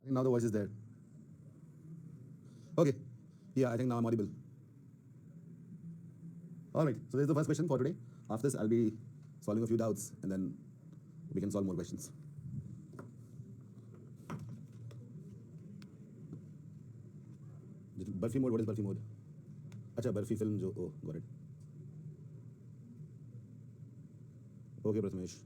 Now the voice is there. Okay. Yeah, I think now I'm audible. All right. So there's the first question for today. After this, I'll be solving a few doubts, and then we can solve more questions. Burfi mode. What is Burfi mode? अच्छा Burfi film जो oh got it. Okay, Prathamesh.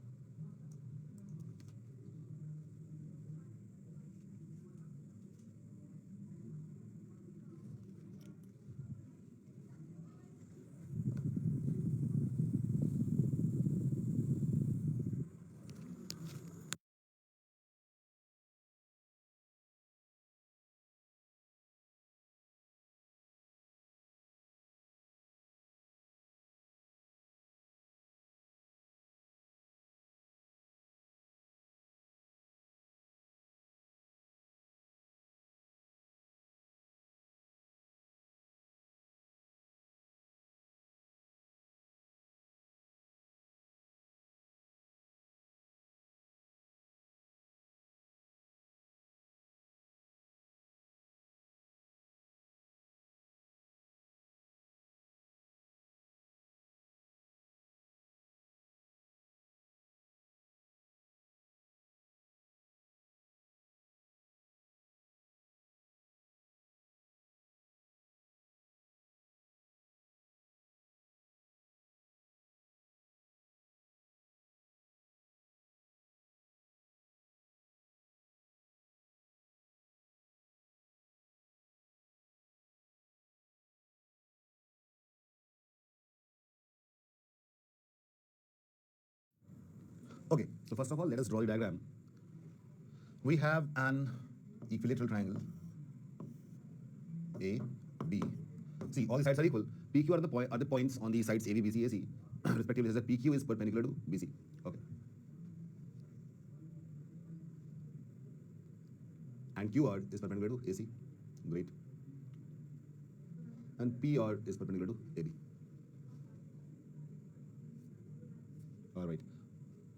Okay. So first of all, let us draw the diagram. We have an equilateral triangle A, B. See, all the sides are equal. PQ are the points on the sides AB, BC, AC, respectively. Says that PQ is perpendicular to BC. Okay. And QR is perpendicular to AC. Great. And PR is perpendicular to AB. All right.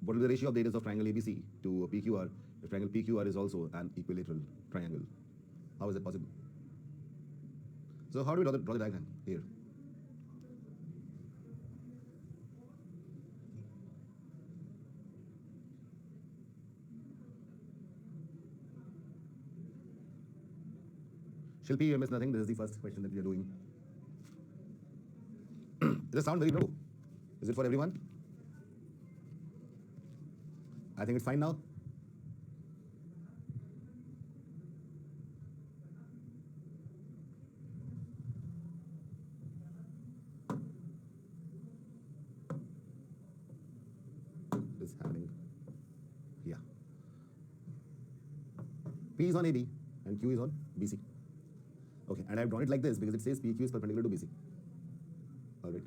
What will be the ratio of the areas of triangle ABC to PQR if triangle PQR is also an equilateral triangle? How is that possible? So how do we draw the diagram here? Shilpi, you missed nothing. This is the first question that we are doing. Does it sound very low? Is it for everyone? I think it's fine now. It is happening. Yeah. P is on AB and Q is on BC. Okay, and I've drawn it like this because it says PQ is perpendicular to BC. All right.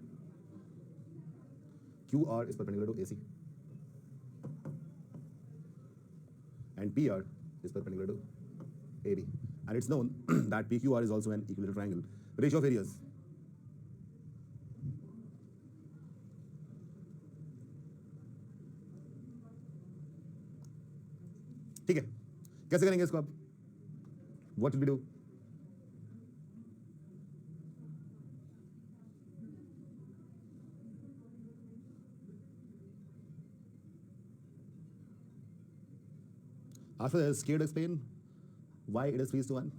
QR is perpendicular to AC. And PR is perpendicular to AB. And it's known that PQR is also an equilateral triangle. Ratio of areas. ठीक है, कैसे करेंगे इसको आप? What will we do? After this, can you explain why it is 3:1?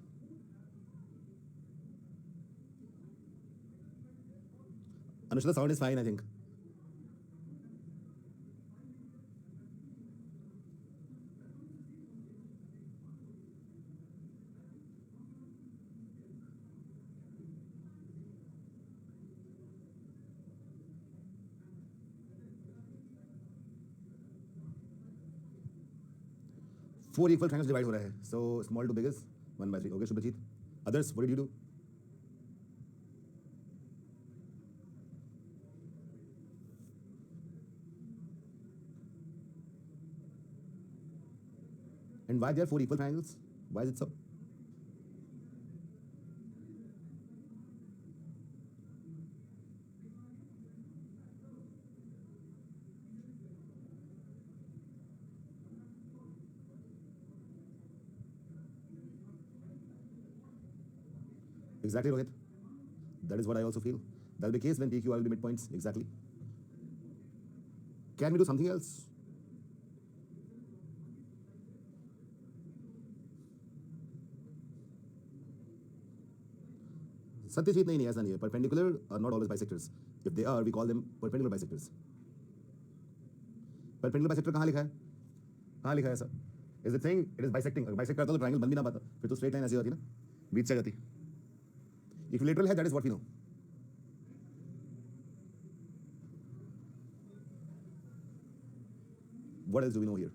Anushka, the sound is fine, I think. Four equal triangles divide हो रहा है. So small to big is 1/3. Okay, Shubhajit. Others, what did you do? And why there are four equal triangles? Why is it so? Exactly, Rohit. That is what I also feel. That will be the case when PQR will be midpoints. Exactly. Can we do something else? Satyajit, नहीं ऐसा नहीं है. Perpendicular are not always bisectors. If they are, we call them perpendicular bisectors. Perpendicular bisector कहाँ लिखा है? कहाँ लिखा है ऐसा? Is it saying it is bisecting? अगर bisect करता तो triangle बन भी ना पाता. फिर तो straight line ऐसी होती ना, बीच से जाती. Equilateral है, that is what we know. What else do we know here?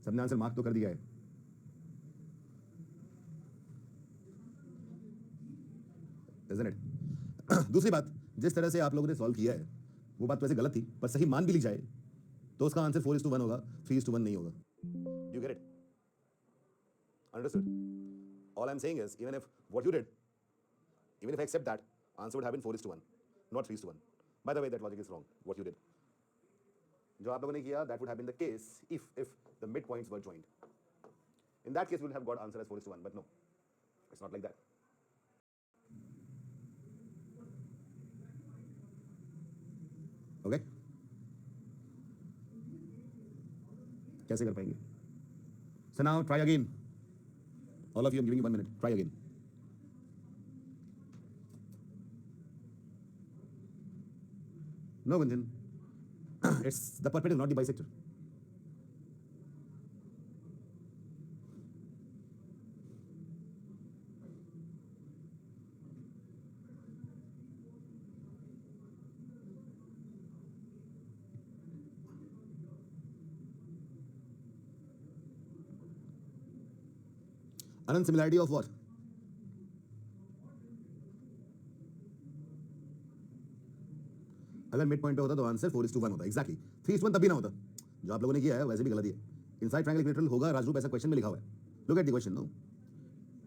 सबने आंसर मार्क तो कर दिया है. Isn't it? दूसरी बात, जिस तरह से आप लोगों ने सॉल्व किया है वो बात तो वैसे गलत थी, पर सही मान भी ली जाए तो उसका आंसर 4:1 होगा, 3:1 नहीं होगा. You get it? Understood? All I'm saying is, even if what you did, even if I accept that, answer would have been 4:1, not 3:1. By the way, that logic is wrong. What you did, जो आप लोगों ने किया, that would have been the case if the midpoints were joined. In that case, we would have got answer as 4:1, but no, it's not like that. Okay? कैसे कर पाएंगे? So now try again. All of you, I'm giving you 1 minute. Try again. No, Gunjan. It's the perpendicular, not the bisector. Anand, similarity of what? अगर mid point पे होता तो answer 4:1 होता. Exactly 3:1 तब भी ना होता. जो आप लोगों ने किया है वैसे भी गलत ही है. इनसाइड ट्रायंगल इक्विलेटरल होगा राजरूप, ऐसा क्वेश्चन में लिखा हुआ है. Look at the question. No,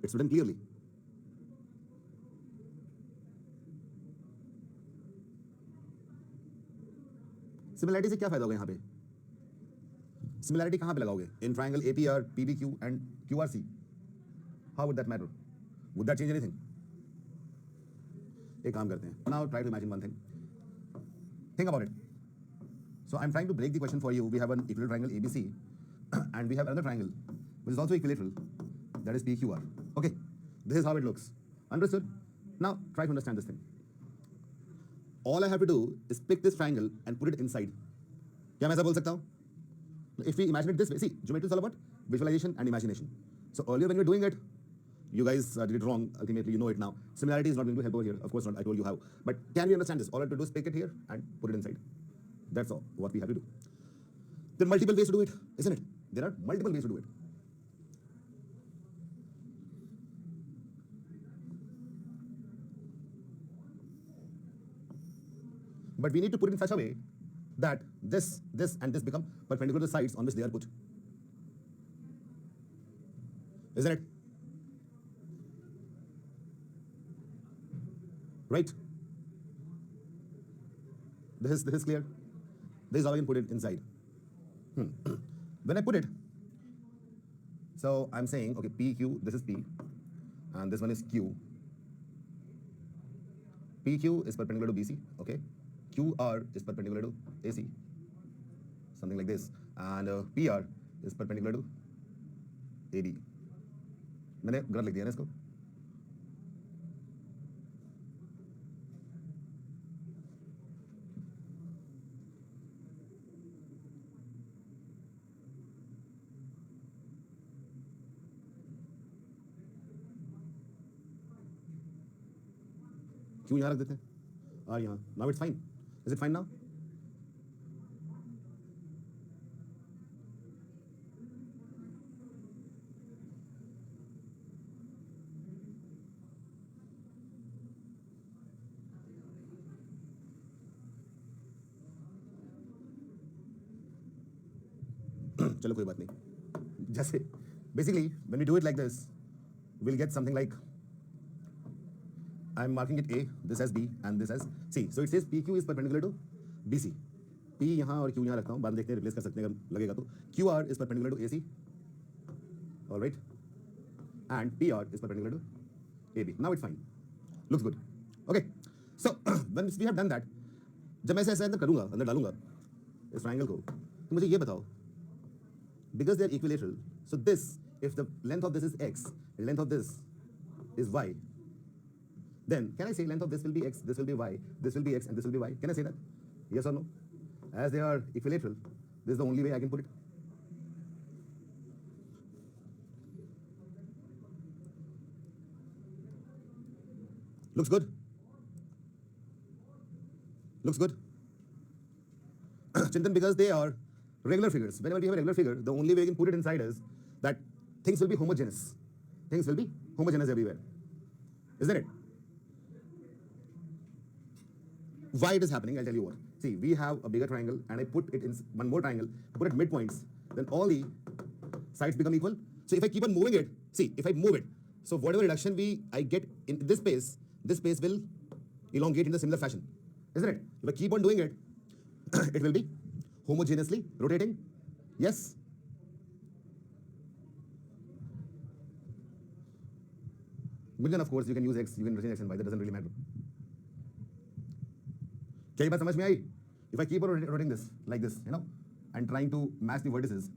it's written clearly. Similarity से क्या फायदा होगा यहाँ पे? सिमिलैरिटी कहाँ पे लगाओगे? In triangle APR, PBQ and QRC. How would that matter? Would that change anything? एक काम करते हैं. Now try to imagine one thing. Think about it. So I'm trying to break the question for you. We have an equilateral triangle ABC, and we have another triangle which is also equilateral. That is PQR. Okay, this is how it looks. Understood? Now try to understand this thing. All I have to do is pick this triangle and put it inside. क्या मैं ऐसा बोल सकता हूँ? If we imagine it this way, see, geometry is all about visualization and imagination. So earlier when you were doing it, you guys did it wrong. Ultimately, you know it now. Similarity is not going to help over here. Of course not. I told you how. But can we understand this? All I have to do is pick it here and put it inside. That's all what we have to do. There are multiple ways to do it, isn't it? There are multiple ways to do it. But we need to put it in such a way that this, and this become perpendicular to the sides on which they are put. Isn't it? Right? This is clear. This is how I can put it inside. When I put it, so I'm saying, okay, PQ, this is P, and this one is Q. PQ is perpendicular to BC, okay? QR is perpendicular to AC, something like this, and PR is perpendicular to AB. मैंने गलत लिख दिया ना इसको? क्यों यहाँ रख देते हैं? और यहाँ. Now it's fine. Is it fine now? चलो कोई बात नहीं. जैसे basically when we do it like this, we'll get something like, I'm marking it A, this as B, and this as C. So it says PQ is perpendicular to BC. P यहाँ और Q यहाँ रखता हूँ, बाद में देखते हैं replace कर सकते हैं अगर लगेगा तो. QR is perpendicular to AC, all right, and PR is perpendicular to AB. Now it's fine. Looks good. Okay. So once we have done that, जब मैं ऐसे अंदर करूंगा, अंदर डालूंगा इस ट्राइंगल को, तो मुझे ये बताओ, because they are equilateral, so this, if the length of this is x, and length of this is y, then can I say length of this will be x, this will be y, this will be x, and this will be y? Can I say that? Yes or no? As they are equilateral, this is the only way I can put it. Looks good? Looks good? Chintan, because they are regular figures. Whenever we have a regular figure, the only way we can put it inside is that things will be homogeneous. Things will be homogeneous everywhere. Isn't it? Why it is happening, I'll tell you what. See, we have a bigger triangle and I put it in one more triangle, I put it midpoints, then all the sides become equal. So if I keep on moving it, see, if I move it, so whatever reduction I get in this space will elongate in the similar fashion. Isn't it? If I keep on doing it, it will be homogeneously rotating. Yes? Then of course you can use x, you can change x and y, that doesn't really matter. क्या ये बात समझ में आई? If I keep on rotating this like this, you know, and trying to match the vertices,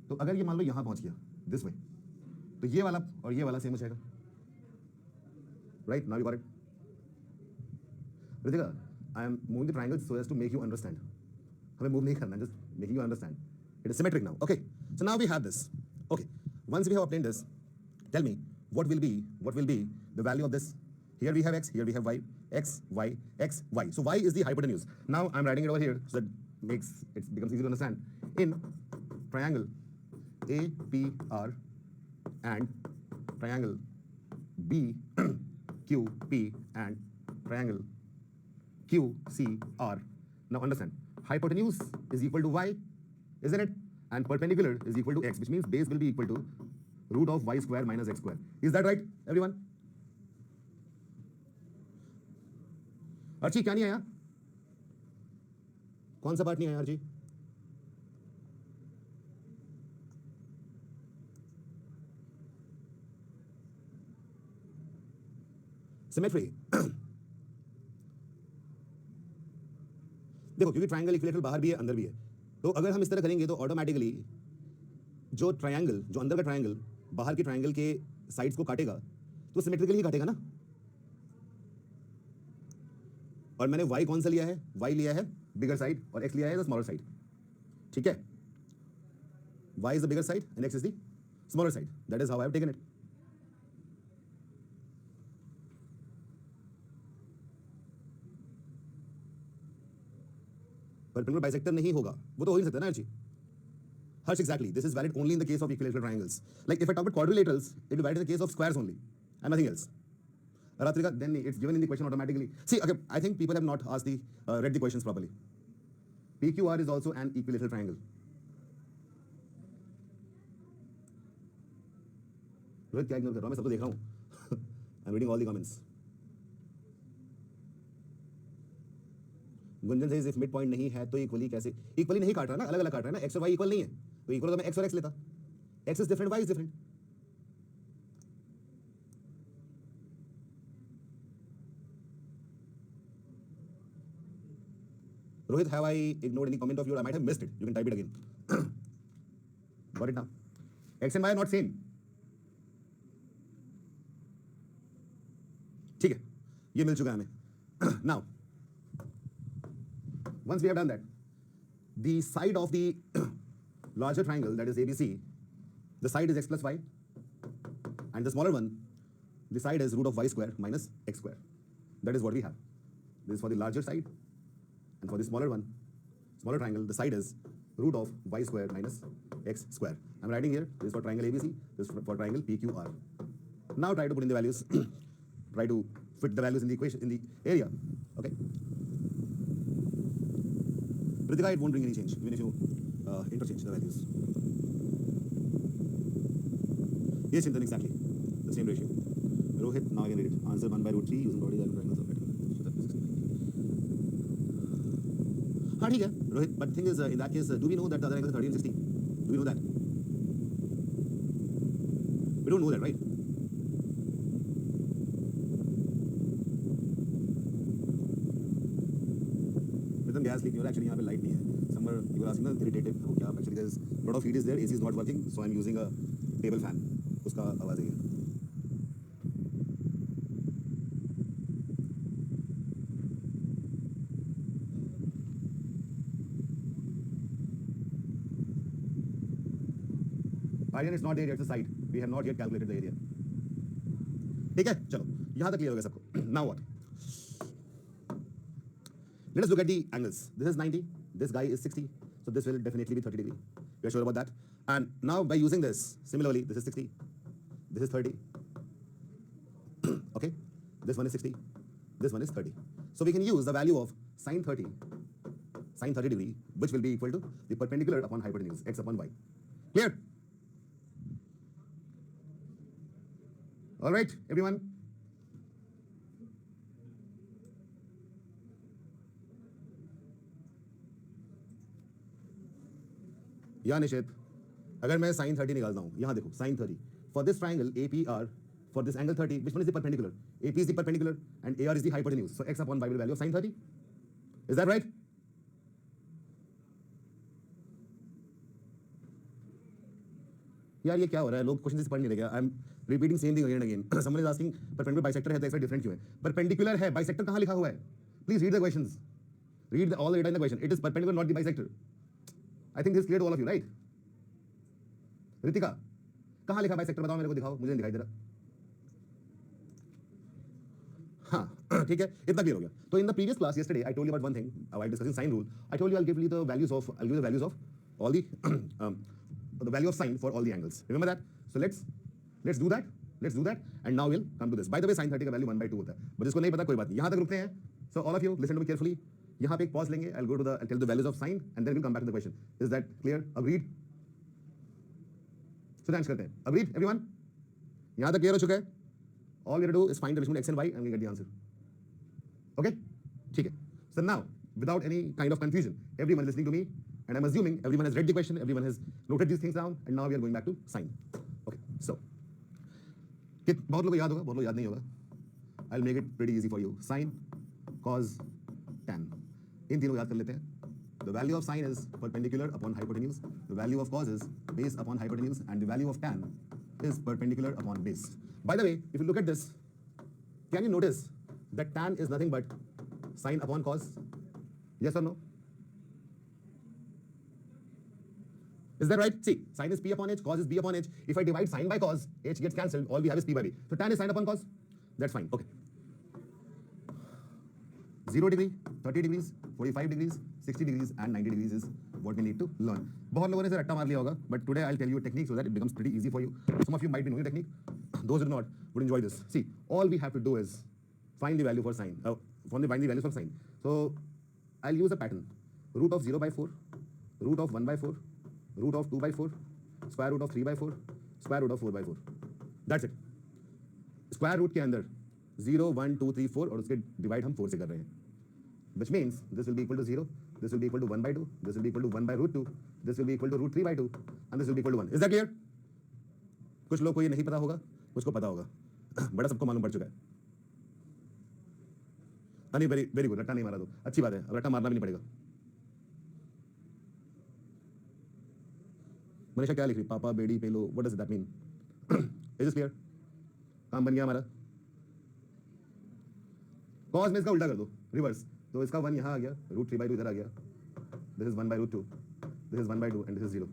तो अगर ये मान लो यहाँ पहुँच गया this way, तो ये वाला और ये वाला सेम हो जाएगा. Right? Now you got it. Ritika, I am moving the triangle so as to make you understand. हमें move नहीं करना, just making you understand. It is symmetric now. Okay. So now we have this. Okay. Once we have obtained this, tell me what will be the value of this. Here we have x, here we have y, x, y, x, y. So y is the hypotenuse. Now I'm writing it over here so that it becomes easy to understand. In triangle APR and triangle BQP and triangle QCR. Now understand, hypotenuse is equal to y, isn't it? And perpendicular is equal to x, which means base will be equal to root of y square minus x square. Is that right, everyone? Archi क्या नहीं आया? कौन सा part नहीं आया Archi? Symmetry. देखो, क्योंकि triangle equilateral बाहर भी है अंदर भी है, तो अगर हम इस तरह करेंगे तो ऑटोमेटिकली जो ट्रायंगल, जो अंदर का ट्रायंगल बाहर के ट्रायंगल के साइड्स को काटेगा तो सिमेट्रिकली ही काटेगा ना. और मैंने y कौन सा लिया है? y लिया है बिगर साइड और x लिया है द स्मॉलर साइड. ठीक है? y is the bigger side and x is the smaller side. That is how I have taken it. Perpendicular bisector नहीं होगा, वो तो हो ही नहीं सकता ना Archi. Harsh, exactly. This is valid only in the case of equilateral triangles. Like if I talk about quadrilaterals, it will be valid in the case of squares only and nothing else. Ratrika, then it's given in the question automatically. See, okay, I think people have not asked read the questions properly. PQR is also an equilateral triangle. Rohit क्या ignore कर रहा हूँ? मैं सब तो देख रहा हूँ. I'm reading all the comments. Gunjan says if midpoint नहीं है तो इक्वली कैसे? इक्वली नहीं काट रहा ना, अलग अलग काट रहा है ना. x और y इक्वल नहीं है, तो इक्वल तो मैं x और x लेता. x is different, y is different. Rohit, have I ignored any comment of yours? I might have missed it. You can type it again. Got it now? X and y are not same. ठीक है, ये मिल चुका है हमें. Now, once we have done that, the side of the larger triangle, that is ABC, the side is x plus y, and the smaller one, the side is root of y square minus x square. That is what we have. This is for the larger side. And for the smaller one, smaller triangle, the side is root of y square minus x square. I'm writing here, this is for triangle ABC, this is for triangle PQR. Now try to put in the values, try to fit the values in the equation, in the area. Okay. Ritika, it won't bring any change, even if you interchange the values. Yes, Chintan, exactly. The same ratio. Rohit, now I can read it. Answer 1 by root 3 using body diagonal triangles of rectangle. हाँ ठीक है Rohit, but thing is in that case do we know that the other angle is 30 and 60? Do we know that? We don't know that, right? sleep नहीं हो रहा actually यहाँ पे light नहीं है समर यू आर आस्किंग ना irritated हो क्या आप actually there is lot of heat is there AC is not working so I am using a table fan उसका आवाज है ये Aryan, it's not area, it's a site. We have not yet calculated the area. ठीक है चलो यहां तक clear हो गया सबको now what let us look at the angles this is 90 this guy is 60 so this will definitely be 30 degree we are sure about that and now by using this similarly this is 60 this is 30 okay this one is 60 this one is 30 so we can use the value of sine 30 degree which will be equal to the perpendicular upon hypotenuse x upon y clear all right everyone या निशित अगर मैं sin 30 निकालता हूं यहां देखो sin 30 for this triangle APR for this angle 30 which one is the perpendicular AP is the perpendicular and AR is the hypotenuse so x upon y will be value of sin 30 is that right यार ये क्या हो रहा है लोग question से पढ़ नहीं रहे I am repeating same thing again again someone is asking perpendicular bisector है तो एक्स डिफरेंट क्यों है परपेंडिकुलर है बाइसेक्टर कहां लिखा हुआ है please read the questions read all the data in the question it is perpendicular not the bisector I think this clear to all of you right Ritika कहां लिखा बाइसेक्टर बताओ मेरे को दिखाओ मुझे नहीं दिखाई दे रहा हाँ ठीक है इतना क्लियर हो गया तो in the previous class yesterday I told you about one thing while discussing sine rule I told you I'll give you the values of all the value of sine for all the angles remember that so let's do that and now we'll come to this by the way sin 30 का value 1/2 होता है but इसको नहीं पता कोई बात नहीं यहां तक रुकते हैं so all of you listen to me carefully यहां पे एक पॉज लेंगे I'll go to the I'll tell the values of sine and then we'll come back to the question is that clear agreed so thanks करते हैं agreed everyone यहां तक clear हो चुका है all we have to do is find the relation between x and y and we get the answer okay ठीक है so now without any kind of confusion everyone is listening to me and I'm assuming everyone has read the question everyone has noted these things down and now we are going back to sine okay so बहुत लोगों को याद होगा बहुत लोग याद नहीं होगा I'll make it pretty easy for you sine cos tan इन तीनों को याद कर लेते हैं the value of sine is perpendicular upon hypotenuse the value of cos is base upon hypotenuse and the value of tan is perpendicular upon base by the way if you look at this can you notice that tan is nothing but sine upon cos yes or no is that right see sine is p upon h cos is b upon h if I divide sine by cos h gets cancelled all we have is p by b so tan is sine upon cos that's fine okay 0 degree 30 degrees 45 degrees 60 degrees and 90 degrees is what we need to learn बहुत लोगों ने इसे रट्टा मार लिया होगा but today I'll tell you a technique so that it becomes pretty easy for you some of you might be knowing the technique those who do not would enjoy this see all we have to do is find the value for sine find the values for sine so I'll use a pattern root of 0/4 root of 1/4 root of 2/4 square root of 3/4 square root of 4/4 that's it square root के अंदर 0 1 2 3 4 और उसके divide हम 4 से कर रहे हैं which means this will be equal to 0 this will be equal to 1/2 this will be equal to 1/√2 this will be equal to √3/2 and this will be equal to 1 is that clear कुछ लोग को ये नहीं पता होगा कुछ को पता होगा बड़ा सबको मालूम पड़ चुका है नहीं वेरी वेरी गुड रट्टा नहीं मारा तो अच्छी बात है अब रट्टा मारना भी नहीं पड़ेगा मनीषा क्या लिख रही पापा बेड़ी पेलो what does that mean is this clear काम बन गया हमारा कॉस में इसका उल्टा कर दो रिवर्स तो इसका 1 यहां आ गया √3/2 इधर आ गया this is 1/√2 this is 1/2 and this is 0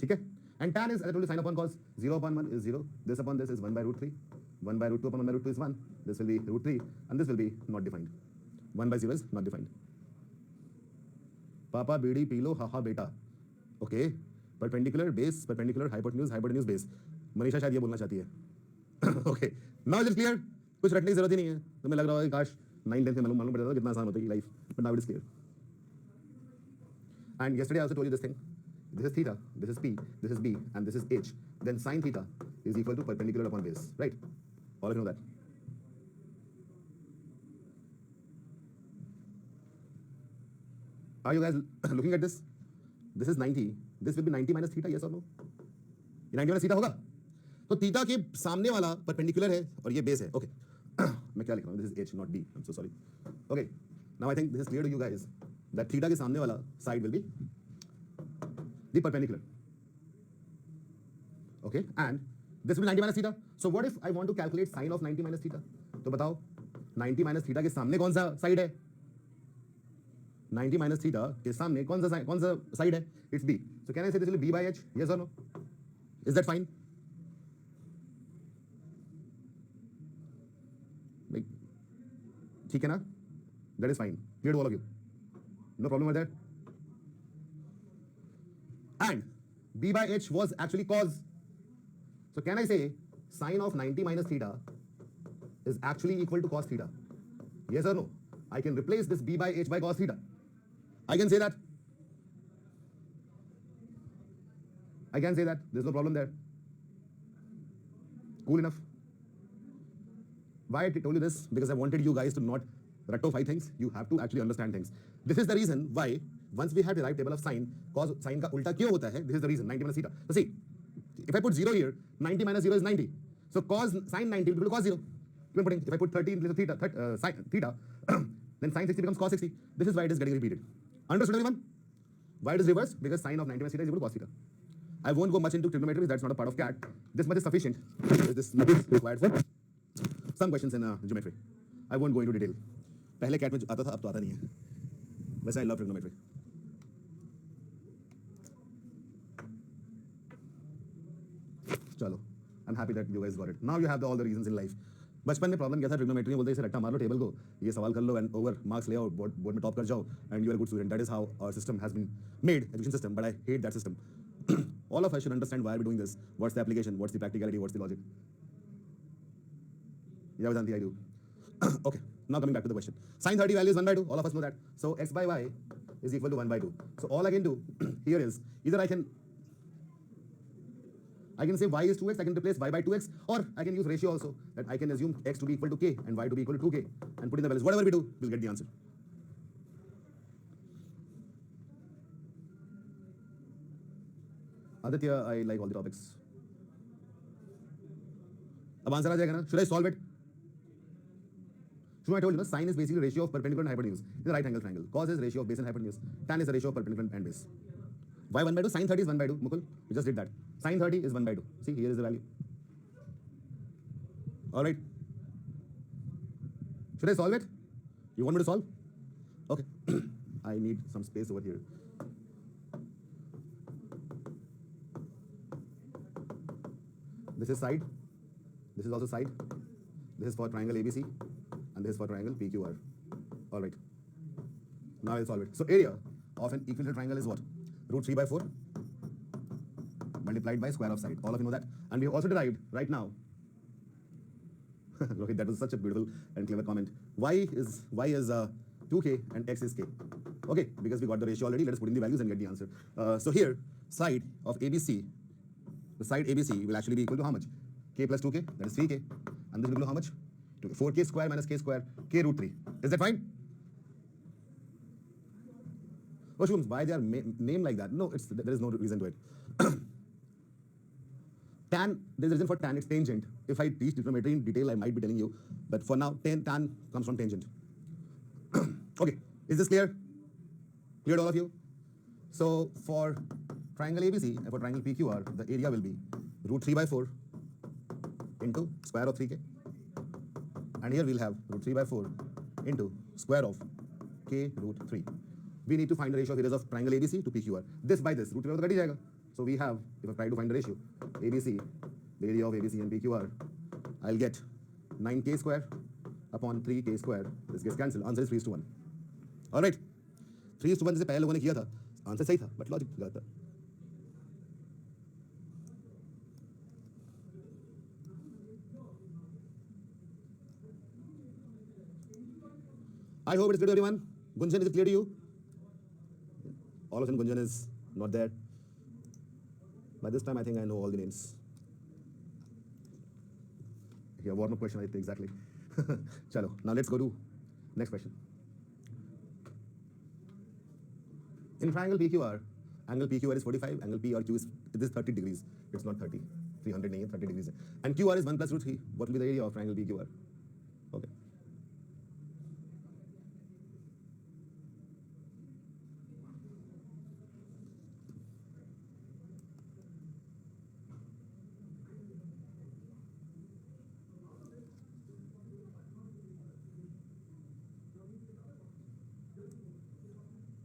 ठीक है and tan is as I told you sin upon cos 0/1 is 0 this upon this is 1/√3 1/√2 upon 1/√2 is 1 this will be √3 and this will be not defined 1/0 is not defined पापा बीड़ी P low हाहा बेटा okay perpendicular base perpendicular hypotenuse base Manisha शायद ये बोलना चाहती है okay now it is clear कुछ रटने की जरूरत ही नहीं है तो मैं लग रहा है काश 9 10 में मालूम पड़ जाता कितना आसान होता है life but now it is clear and yesterday I also told you this thing this is theta this is p this is b and this is h then sin theta is equal to perpendicular upon base right all of you know that are you guys looking at this this is 90 this will be 90 minus theta yes or no ये 90 minus theta होगा तो theta के सामने वाला perpendicular है और ये base है ओके मैं क्या लिख रहा हूँ, this is h not d, I'm so sorry. Okay, now I think this is clear to you guys that theta के सामने वाला side will be the perpendicular. Okay, and this will be 90 minus theta. So what if I want to calculate sine of 90 minus theta? तो बताओ 90 minus theta के सामने कौन सा side है? 90 minus theta के सामने कौन सा side है? It's b. So can I say this will be b by h? Yes or no? Is that fine? ठीक है ना? That is fine. Clear to all of you? No problem with that? And b by h was actually cos. So can I say sine of 90 minus theta is actually equal to cos theta? Yes or no? I can replace this b by h by cos theta. I can say that. I can say that. There's no problem there. Cool enough. Why I told you this? Because I wanted you guys to not rectify things. You have to actually understand things. This is the reason why once we have derived table of sine, cos sine का उल्टा क्यों होता है? This is the reason. 90 minus theta. So see, if I put 0 here, 90 minus 0 is 90. So cos sine 90 will be cos 0. If I put 30 in place of theta, then sine 60 becomes cos 60. This is why it is getting repeated. Understood everyone? Why it is reversed? Because sine of 90 minus theta is equal to cos theta. I won't go much into trigonometry. That's not a part of CAT. This much is sufficient. This much is required for some questions in geometry. I won't go into detail. पहले CAT में आता था, अब तो आता नहीं है. वैसे I love trigonometry. चलो, I'm happy that you guys got it. Now you have all the reasons in life. बचपन में प्रॉब्लम क्या था ट्रिग्नोमेट्री में, बोलते इसे रट्टा मार लो टेबल को, ये सवाल कर लो एंड ओवर मार्क्स ले आओ, बोर्ड में टॉप कर जाओ and you are good student. That is how our system has been made, education system, but I hate that system. All of us should understand why we're doing this. What's the application? What's the practicality? What's the logic? Yeah, Vedanti, I do. Okay, now coming back to the question. Sin 30 value is 1 by 2. All of us know that. So x by y is equal to 1 by 2. So all I can do here is either I can say y is 2x, I can replace y by 2x, or I can use ratio also, that I can assume x to be equal to k and y to be equal to 2k and put in the values. Whatever we do, we'll get the answer. Aditya, I like all the topics. अब answer आ जाएगा ना? Should I solve it? So I told you, sine is basically ratio of perpendicular and hypotenuse. It's a right angle triangle. Cos is ratio of base and hypotenuse. Tan is the ratio of perpendicular and base. Why 1 by 2? Sin 30 is 1 by 2. Mukul, we just did that. Sin 30 is 1 by 2. See, here is the value. All right. Should I solve it? You want me to solve? Okay. I need some space over here. This is side. This is also side. This is for triangle ABC. And this is for triangle PQR. All right. Now I'll solve it. So area of an equilateral triangle is what? Root 3 by 4 multiplied by square of side. All of you know that. And we have also derived right now. Rohit, that was such a beautiful and clever comment. Y is 2k and x is k. Okay, because we got the ratio already, let us put in the values and get the answer. So here, side of ABC, the side ABC will actually be equal to how much? K plus 2k, that is 3k. And this will be equal to how much? 4k square minus k square, k root 3. Is that fine? Oh, Shubham, why they are named like that? No, there is no reason to it. Tan, there's a reason for tan, it's tangent. If I teach trigonometry in detail, I might be telling you. But for now, tan comes from tangent. Okay, is this clear? Clear to all of you? So for triangle ABC and for triangle PQR, the area will be root 3 by 4 into square of 3k. And here we'll have root 3 by 4 into square of k root 3. We need to find the ratio of areas of triangle ABC to PQR. This by this, root 3 by 4. So we have, if I try to find the ratio, ABC, the area of ABC and PQR, I'll get 9k square upon 3k square. This gets cancelled. Answer is 3:1. All right. 3:1 जैसे पहले लोगों ने किया था. Answer सही था, but logic गलत था. I hope it's clear to everyone. Gunjan, is it clear to you? All of a sudden, Gunjan is not there. By this time, I think I know all the names. Yeah, warm-up question, I think, exactly. Chalo, now let's go to next question. In triangle PQR, angle PQR is 45, angle PRQ is 30 degrees. It's not 30. 300 nahi, 30 degrees. And QR is 1 plus root 3. What will be the area of triangle PQR? Okay.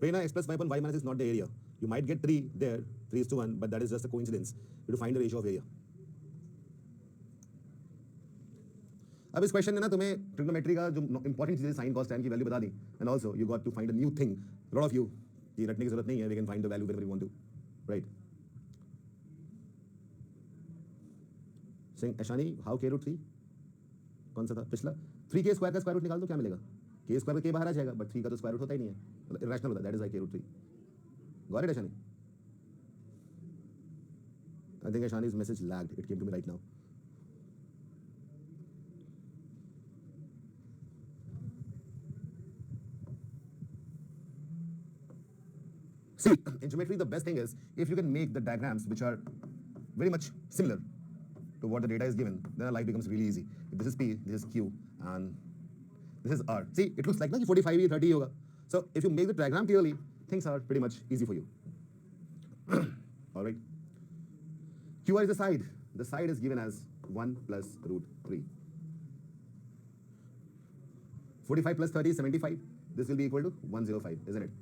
When x plus y upon y minus is not the area. You might get 3 there, 3:1, but that is just a coincidence. You have to find the ratio of area. अब इस question ने ना तुम्हें trigonometry का जो important चीजें sine cos tan की value बता दी, and also you got to find a new thing. Lot of you ये रटने की जरूरत नहीं है, we can find the value whenever we want to, right. Singh Aishani, how K root 3 कौन सा था पिछला? 3 के स्क्वायर का स्क्वायर रूट निकाल दो, क्या मिलेगा? के स्क्वायर का के बाहर आ जाएगा, बट 3 का तो स्क्वायर रूट होता ही नहीं है, मतलब इरेशनल होता है. That is why K root 3. Got it Aishani? I think Aishani's message lagged. It came to me right now. See, in geometry, the best thing is if you can make the diagrams which are very much similar to what the data is given, then our life becomes really easy. If this is P, this is Q, and this is R. See, it looks like 45 30 yoga. So if you make the diagram clearly, things are pretty much easy for you. All right. QR is the side. The side is given as 1 plus root 3. 45 plus 30 is 75. This will be equal to 105, isn't it?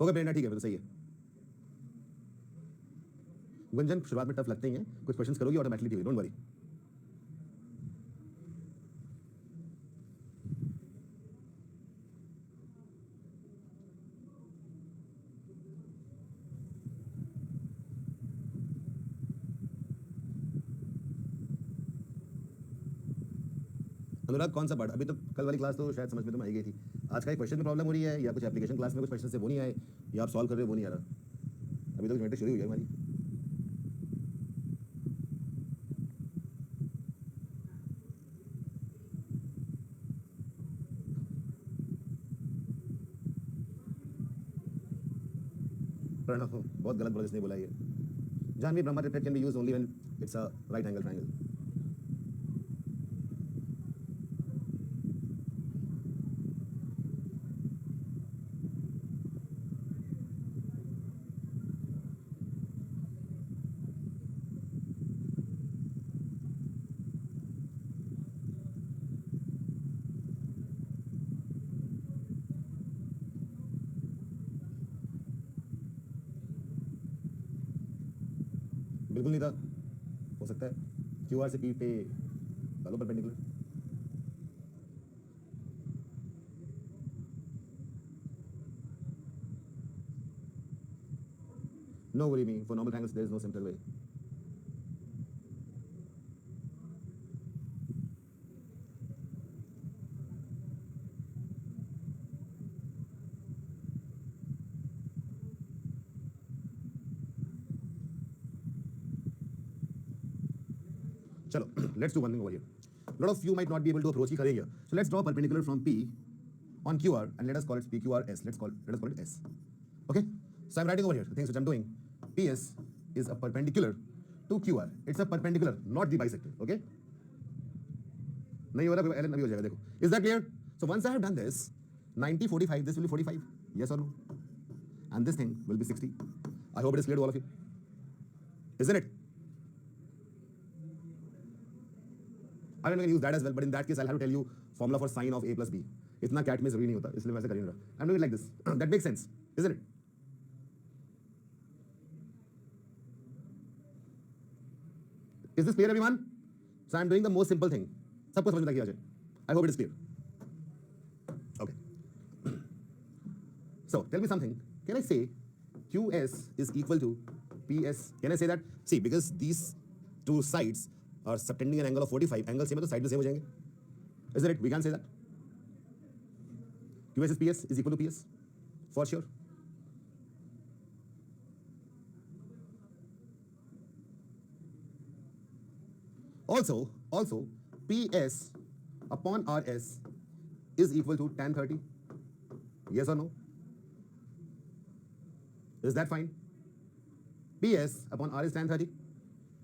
होगा प्रेरणा, ठीक है, तो सही है. गुंजन, शुरुआत में tough लगते ही हैं, कुछ क्वेश्चंस करोगी ऑटोमेटिकली ठीक है, डोंट वरी. अनुराग कौन सा पार्ट? अभी तो कल वाली क्लास तो शायद समझ में तो आई गई थी. आज का एक क्वेश्चन में प्रॉब्लम हो रही है, या कुछ एप्लीकेशन क्लास में कुछ क्वेश्चन से वो नहीं आए, या आप सॉल्व कर रहे हो वो नहीं आ रहा. अभी तो ज्योमेट्री शुरू हुई है हमारी. प्रणव, बहुत गलत बोला जिसने बोला ये. जानवी, ब्रह्मा triplet can be used only when it's a right angle triangle. बिल्कुल नहीं था, हो सकता है क्यूआर से पी पे डालो perpendicular. No worry me, for normal triangles there is no simple way. चलो, let's do one thing over here. A lot of you might not be able to approach here. So let's draw a perpendicular from P on QR, and let us call it PQRS. Let us call it S. Okay? So I'm writing over here the things which I'm doing. PS is a perpendicular to QR. It's a perpendicular, not the bisector. Okay? नहीं हो रहा, Ellen अभी हो जाएगा, देखो. Is that clear? So once I have done this, 90, 45, this will be 45. Yes or no? And this thing will be 60. I hope it is clear to all of you. Isn't it? I don't know if I can use that as well, but in that case, I'll have to tell you formula for sine of a plus b. इतना cat में जरूरी नहीं होता, इसलिए वैसे कर नहीं रहा. I'm doing it like this. That makes sense, isn't it? Is this clear, everyone? So I'm doing the most simple thing. सबको समझ में आ जाए. I hope it is clear. Okay. So tell me something. Can I say QS is equal to PS? Can I say that? See, because these two sides are subtending an angle of 45. Angle same है तो side भी same हो जाएंगे. Isn't it? We can say that. QS is PS is equal to PS for sure. Also, PS upon RS is equal to tan 30. Yes or no? Is that fine? PS upon R is tan 30.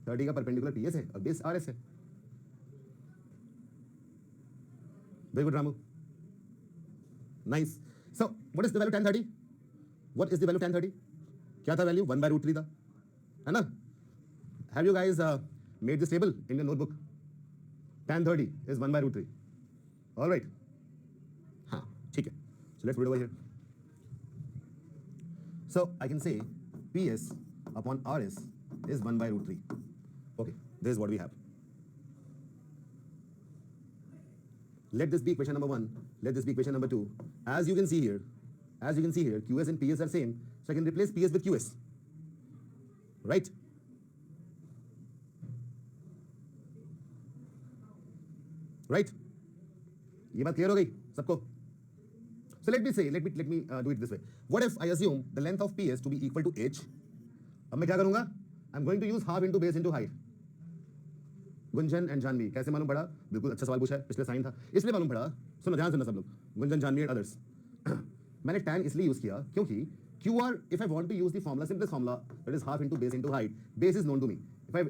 30 का perpendicular PS है और base RS है. Very good, Ramu. Nice. So, what is the value tan 30? What is the value tan 30? क्या था value? 1 by root 3 था, है ना? Have you guys made this table in your notebook? tan 30 is 1 by root 3. All right. हाँ, ठीक है. So let's put it over here. So I can say PS upon RS is 1 by root 3. Okay, this is what we have. Let this be equation number 1. Let this be equation number 2. As you can see here, QS and PS are same. So I can replace PS with QS. Right? Right? ये बात clear हो गई सबको? So let me do it this way. What if I assume the length of PS to be equal to h? अब मैं क्या करूंगा? I'm going to use half into base into height. Gunjan and Janvi कैसे मालूम पड़ा? बिल्कुल अच्छा सवाल पूछा है, पिछले साइन था इसलिए मालूम पड़ा. सुनो, ध्यान सुनना सब लोग, गुंजन, जानवी एंड अदर्स. मैंने tan इसलिए यूज किया क्योंकि QR, if I want to use the formula, simplest formula, that is half into base into height. Base is known to me.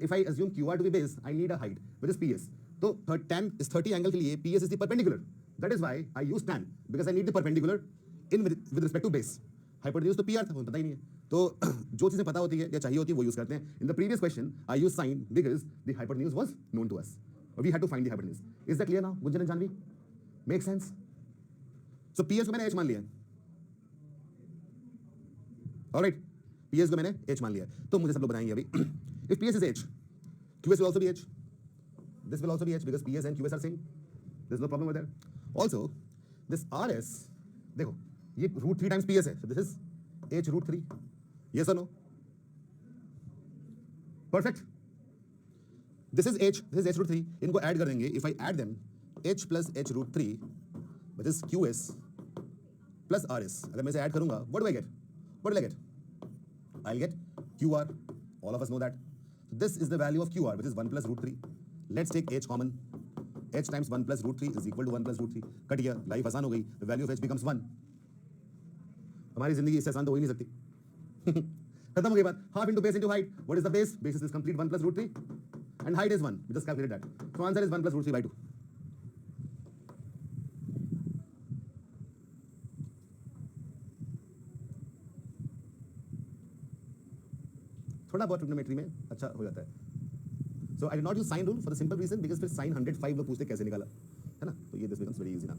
If I assume QR to be base, I need a height, which is PS. तो tan is 30 angle के लिए PS is the perpendicular. That is why I use tan, because I need the perpendicular in with respect to base. Hypotenuse तो PR था, पता ही नहीं है. तो जो चीजें पता होती है या चाहिए होती है वो यूज करते हैं. In the previous question, I used sin because the hypotenuse was known to us. We had to find the hypotenuse. Is that clear now, Gunjan and Janvi? Make sense? So PS को मैंने h मान लिया. Alright, PS को मैंने h मान लिया. तो मुझे सब लोग बताएंगे अभी. If PS is h, QS will also be h. This will also be h because PS and QS are same. There's no problem with that. Also, this RS, देखो, ये root 3 times PS है. So this is h root 3. Yes or no? Perfect. This is h root 3. इनको add कर देंगे. If I add them, h plus h root 3, which is QS plus RS. अगर मैं इसे add करूँगा, what do I get? What will I get? I'll get QR. All of us know that. So this is the value of QR, which is 1 plus root 3. Let's take h common. h times 1 plus root 3 is equal to 1 plus root 3. Cut गया, life आसान हो गई. The value of h becomes 1. हमारी जिंदगी इससे आसान तो हो ही नहीं सकती. खत्म हो गई बात. Half into base into height. What is the base? Base is complete 1 plus root 3. And height is 1. We just calculated that. So answer is 1 plus root 3 by 2. थोड़ा बहुत ट्रिग्नोमेट्री में अच्छा हो जाता है. So I did not use sine rule for the simple reason because फिर sin 105 लोग पूछते कैसे निकाला, है ना? तो ये this becomes very easy now.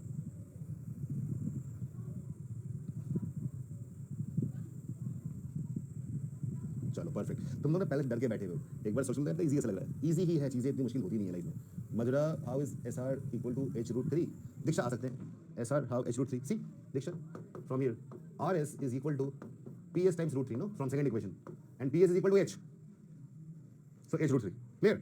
चलो परफेक्ट. तुम लोग पहले डर के बैठे हो, एक बार सोचो तो इजी ऐसा लग रहा है. इजी ही है, चीजें इतनी मुश्किल होती नहीं है लाइफ में. मजरा, how is SR equal to h root 3? Diksha आ सकते हैं. SR how h root 3? See Diksha from here RS is equal to PS times root 3, no, from second equation, and PS is equal to h. So h root 3. Clear?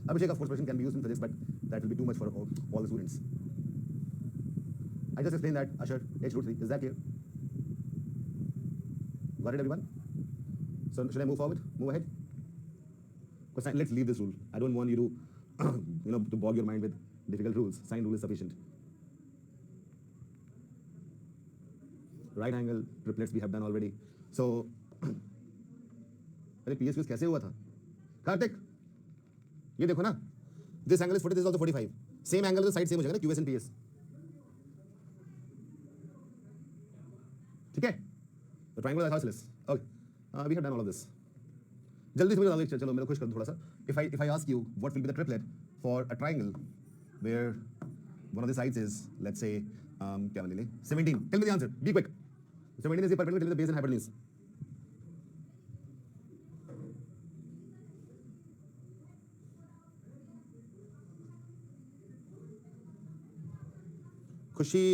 Abhishek, of course, question can be used in physics, but that will be too much for all the students. I just explained that, Ashar, h root 3. Is that clear? Got it, everyone? So should I move forward? Move ahead? Because let's leave this rule. I don't want you to, to bog your mind with difficult rules. Sine rule is sufficient. Right angle triplets we have done already. So, अरे PS cues कैसे हुआ था? कार्तिक, ये देखो ना. This angle is 40, this is also 45. Same angle तो side same हो जाएगा ना, QS and PS. ठीक है? The triangle is isosceles. Okay. We have done all of this. जल्दी से मुझे बता दो, चलो मेरे को खुश कर दो थोड़ा सा. If I ask you what will be the triplet for a triangle where one of the sides is, let's say, क्या मान ले? 17. Tell me the answer. Be quick. 17 is the perpendicular, tell me the base and hypotenuse. खुशी,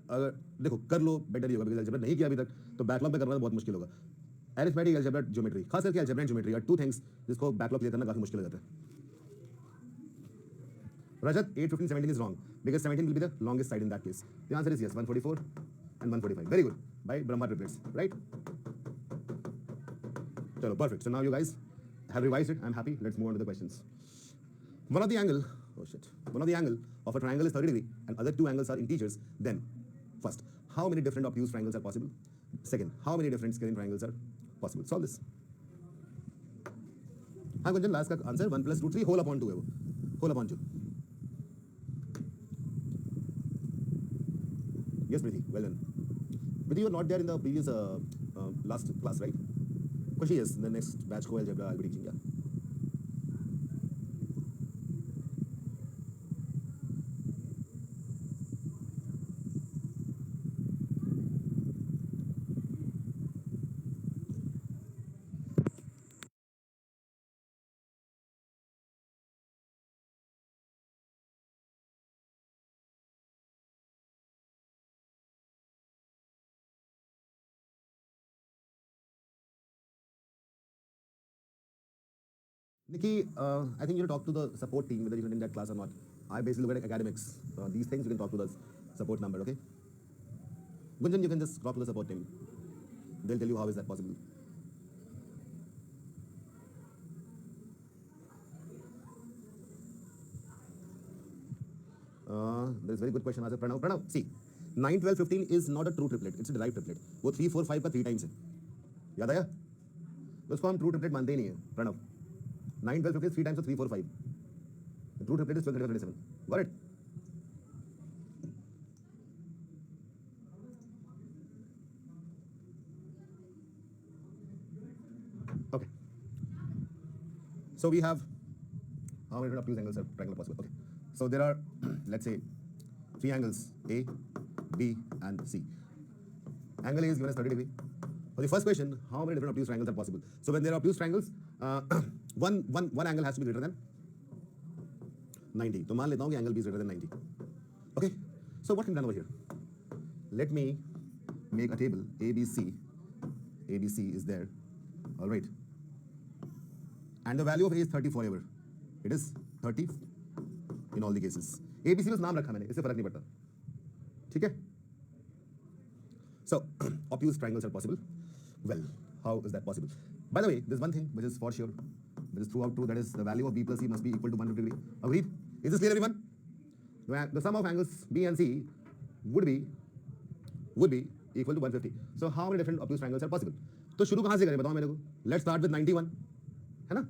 अगर देखो कर लो better ही होगा, because algebra नहीं किया अभी तक तो बैकलॉग पे करना बहुत मुश्किल होगा. अरिथमेटिक, अलजेब्रा, ज्योमेट्री, खास करके algebra and geometry are two things जिसको बैकलॉग क्लियर करना काफी मुश्किल हो जाता है. Rajat, 8, 15, 17 is wrong because 17 will be the longest side in that case. The answer is yes, 144 and 145. Very good. By Brahma triplets, right? Chalo, perfect. So now you guys have revised it. I'm happy. Let's move on to the questions. One of the angle of a triangle is 30 degrees and other two angles are integers. Then, first, how many different obtuse triangles are possible? Second, how many different scalene triangles are possible? Solve this. हाँ Gunjan, last का answer 1 plus root 3 whole upon 2 है वो. Whole upon 2. Yes, Preeti, well done. Preeti, you were not there in the previous last class, right? Because she is. The next batch co algebra I'll be teaching, yeah. Nikki, I think you talk to the support team whether you can in that class or not. I basically look at academics. These things you can talk to the support number, okay? Gunjan, you can just talk to the support team. They'll tell you how is that possible. There's a very good question. Pranav. Pranav, see, 9, 12, 15 is not a true triplet. It's a derived triplet. वो 3, 4, 5 का 3 times है. याद आया? तो उसको हम true triplet मानते ही नहीं है. Pranav. 9, 12, 15 3 times of 3, 4, 5. The true triplet is 12, 35, 27. Got it? Okay. So we have how many different obtuse angles are triangle possible? Okay. So there are, let's say, 3 angles A, B, and C. Angle A is given as 30 degree. For the first question, how many different obtuse triangles are possible? So when there are obtuse triangles, one angle has to be greater than 90. तो मान लेता हूँ कि angle B is greater than 90. Okay. So what can be done over here? Let me make a table. ABC. ABC is there. All right. And the value of A is 30 forever. It is 30 in all the cases. ABC बस नाम रखा मैंने, इससे फर्क नहीं पड़ता. ठीक है? So obtuse triangles are possible. Well, how is that possible? By the way, there's one thing which is for sure, which is throughout true. That is the value of B plus C must be equal to 150 degree. Agreed? Is this clear, everyone? The sum of angles B and C would be equal to 150. So how many different obtuse triangles are possible? तो शुरू कहाँ से करें बताओ मेरे को. Let's start with 91. है ना?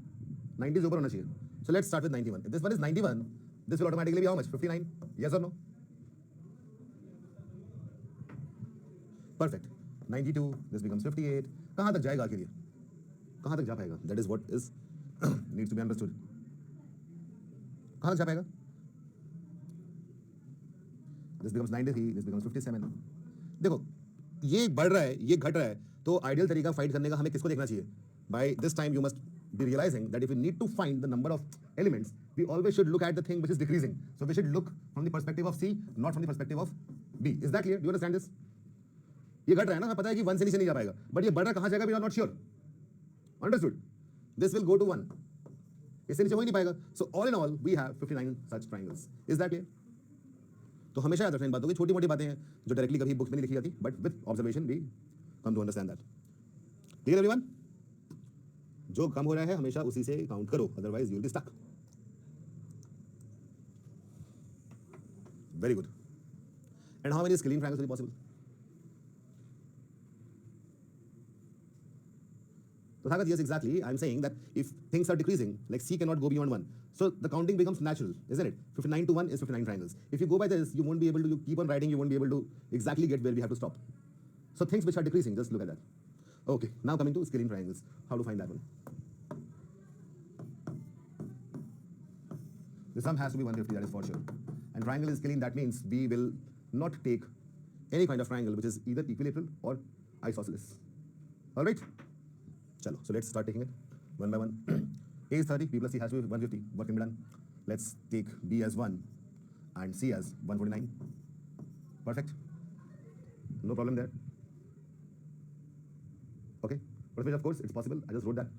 90 से ऊपर होना चाहिए. So let's start with 91. If this one is 91, this will automatically be how much? 59. Yes or no? Perfect. 92. This becomes 58. कहाँ तक जाएगा आखिर ये? कहाँ तक जा पाएगा? That is what is needs to be understood. कहाँ तक जा पाएगा? This becomes 93. This becomes 57. देखो ये बढ़ रहा है, ये घट रहा है, तो आइडियल तरीका फाइंड करने का हमें किसको देखना चाहिए? By this time you must be realizing that if we need to find the number of elements, we always should look at the thing which is decreasing. So we should look from the perspective of C, not from the perspective of B. Is that clear? Do you understand this? ये घट रहा है ना, पता है कि 1 से नीचे नहीं जा पाएगा, बट ये बढ़ रहा कहाँ जाएगा we are not sure. Understood? This will go to 1. इससे नीचे हो ही नहीं पाएगा. So all in all we have 59 such triangles. Is that clear? तो हमेशा याद रखना इन बातों की. छोटी मोटी बातें हैं जो डायरेक्टली कभी बुक्स में नहीं लिखी जाती, but with observation we come to understand that. Clear everyone? जो कम हो रहा है हमेशा उसी से काउंट करो, otherwise you will be stuck. Very good. And how many scaling triangles will be possible? So Thagat, yes, exactly. I'm saying that if things are decreasing, like C cannot go beyond 1. So the counting becomes natural, isn't it? 59 to 1 is 59 triangles. If you go by this, you won't be able to, you keep on writing, you won't be able to exactly get where we have to stop. So things which are decreasing, just look at that. Okay, now coming to scaling triangles. How to find that one? The sum has to be 150, that is for sure. And triangle is scaling, that means we will not take any kind of triangle which is either equilateral or isosceles. All right? Chalo, so let's start taking it one by one. A is 30, B plus C has to be 150. What can be done? Let's take B as 1 and C as 149. Perfect. No problem there. Okay. Percentage, of course, it's possible. I just wrote that.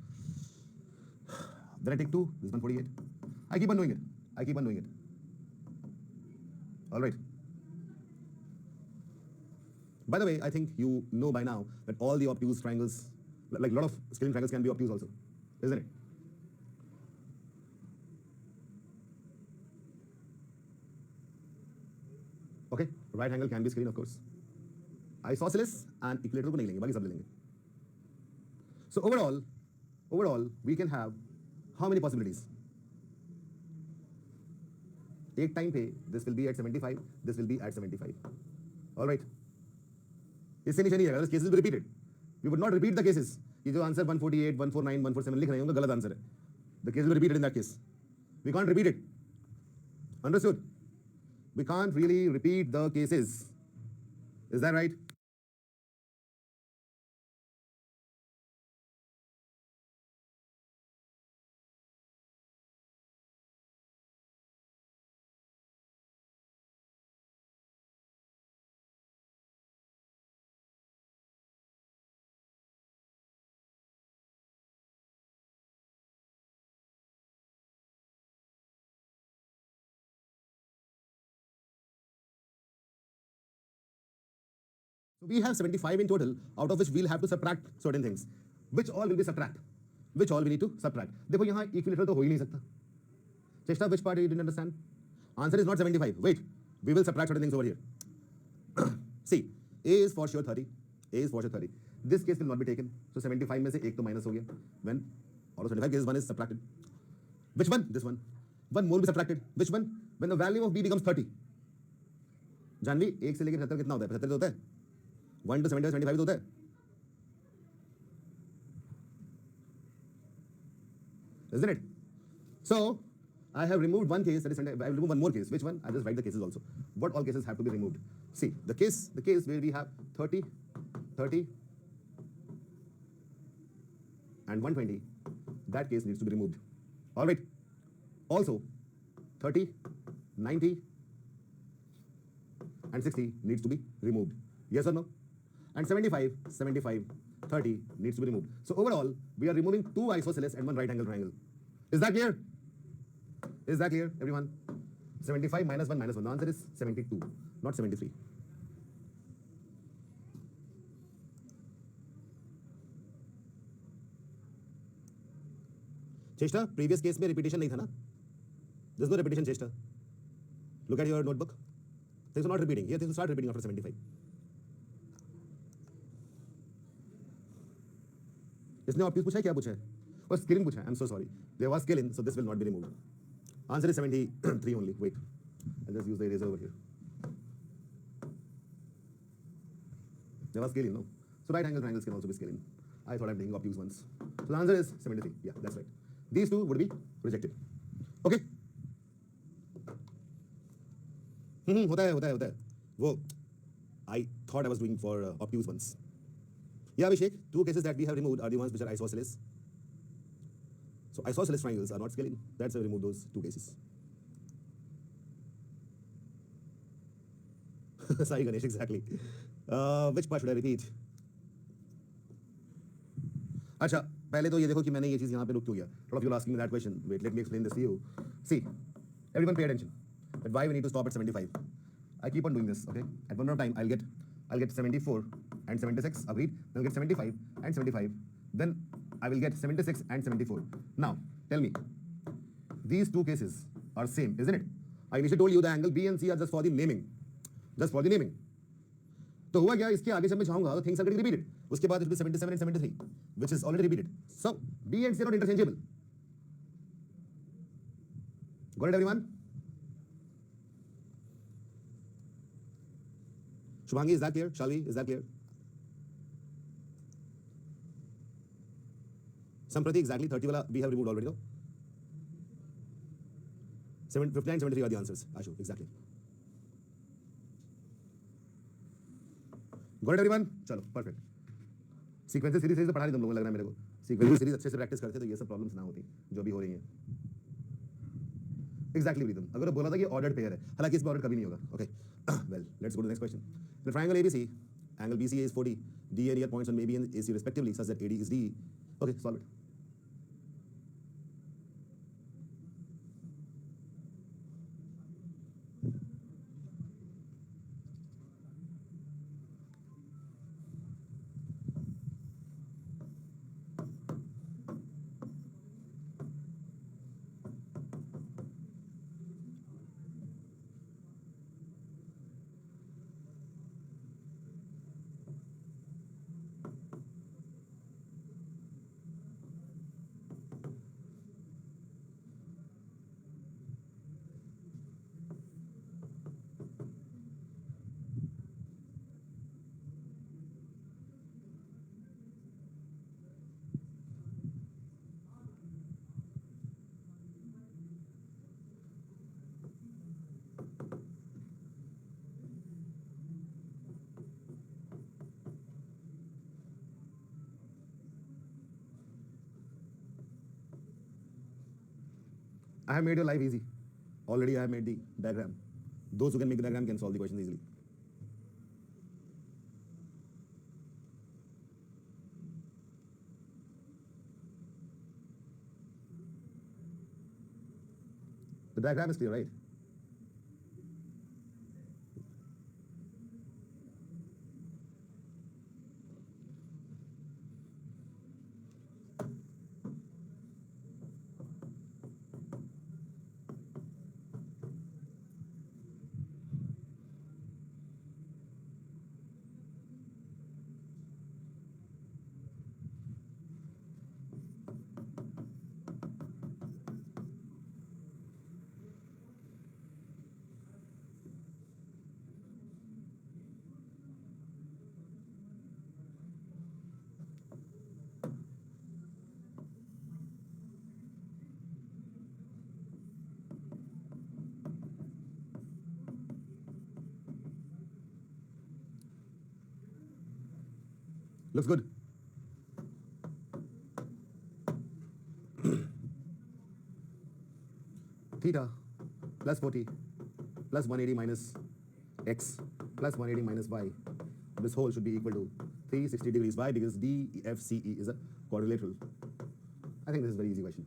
Then I take 2, this is 148. I keep on doing it. I keep on doing it. All right. By the way, I think you know by now that all the obtuse triangles, like a lot of scaling triangles can be obtuse also, isn't it? Okay, right angle can be scaling, of course. Isosceles and equilateral को नहीं लेंगे, बाकी सब ले लेंगे. So overall, we can have how many possibilities? एक time पे this will be at 75, this will be at 75. All right. इससे नीचे नहीं जाएगा. Cases will be repeated. We would not repeat the cases. ये जो आंसर 148, 149, 147 लिख रहे हैं उनका गलत आंसर है. The case will be repeated in that case. We can't repeat it. Understood? We can't really repeat the cases. Is that right? So we have 75 in total, out of which we'll have to subtract certain things. Which all will be subtract? Which all we need to subtract? देखो यहाँ equilateral तो हो ही नहीं सकता. Cheshta, which part you didn't understand? Answer is not 75. Wait, we will subtract certain things over here. See, A is for sure 30. A is for sure 30. This case will not be taken. So 75 में से एक तो minus हो गया. When out of 75 cases, one is subtracted. Which one? This one. One more will be subtracted. Which one? When the value of B becomes 30. Janvi, 1 से लेकर 75 कितना होता है? 75 होता है. 1 to 75, 75 होता है. Isn't it? So I have removed one case. That is, I will remove one more case. Which one? I'll just write the cases also. What all cases have to be removed? See, the case where we have 30, 30, and 120. That case needs to be removed. All right. Also, 30, 90, and 60 needs to be removed. Yes or no? And 75, 75, 30 needs to be removed. So overall, we are removing 2 isosceles and 1 right angle triangle. Is that clear? Is that clear, everyone? 75 minus 1 minus 1. The answer is 72, not 73. Cheshta, previous case में repetition नहीं था ना? There's no repetition, Cheshta. Look at your notebook. Things are not repeating. Here things will start repeating after 75. इसने optics पूछा है, क्या पूछा है? और स्केलिंग पूछा है. I'm so sorry. There was scaling, so this will not be removed. Answer is 73 only. Wait, I'll just use the eraser over here. There was scaling, no? So right angle triangles can also be scaling. I thought I'm taking obtuse ones. So the answer is 73. Yeah, that's right. These two would be rejected. Okay? होता है. वो I thought I was doing for obtuse ones. Yeah, Abhishek, 2 cases that we have removed are the ones which are isosceles. So isosceles triangles are not scaling. That's why we remove those 2 cases. Sorry, Ganesh, exactly. Which part should I repeat? अच्छा, पहले तो ये देखो कि मैंने ये चीज़ यहाँ पे रुक क्यों गया. Lot of you are asking me that question. Wait, let me explain this to you. See, everyone pay attention. That why we need to stop at 75. I keep on doing this, okay? At one more time, I'll get 74 and 76, agreed? Then I'll get 75 and 75. Then I will get 76 and 74. Now, tell me, these 2 cases are same, isn't it? I initially told you the angle B and C are just for the naming. Just for the naming. तो हुआ क्या, इसके आगे जब मैं जाऊंगा तो things are getting repeated. उसके बाद it will be 77 and 73, which is already repeated. So B and C are not interchangeable. Got it, everyone? Shubhangi, is that clear? Shalvi, is that clear? Samprati, exactly 30 wala we have removed already, no? 59, 73 are the answers. Ashu, exactly. Got it, everyone? चलो, perfect. Sequences series से पढ़ा रही तुम लोगों को, लग रहा है मेरे को. सीक्वेंसेस सीरीज अच्छे से प्रैक्टिस करते तो ये सब प्रॉब्लम्स ना होती जो भी हो रही हैं. एग्जैक्टली प्रीतम, अगर बोला था कि ऑर्डर्ड पेयर है, हालांकि इसमें ऑर्डर कभी नहीं होगा. Okay, well, let's go to the next question. The triangle ABC, angle BCA is 40, DA and ER points on AB and AC respectively, such that AD is DE. Okay, solve it. I have made your life easy. Already I have made the diagram. Those who can make the diagram can solve the question easily. The diagram is clear, right? Looks good. Theta plus 40 plus 180 minus x plus 180 minus y. This whole should be equal to 360 degrees. Why? Because DFCE is a quadrilateral. I think this is a very easy question.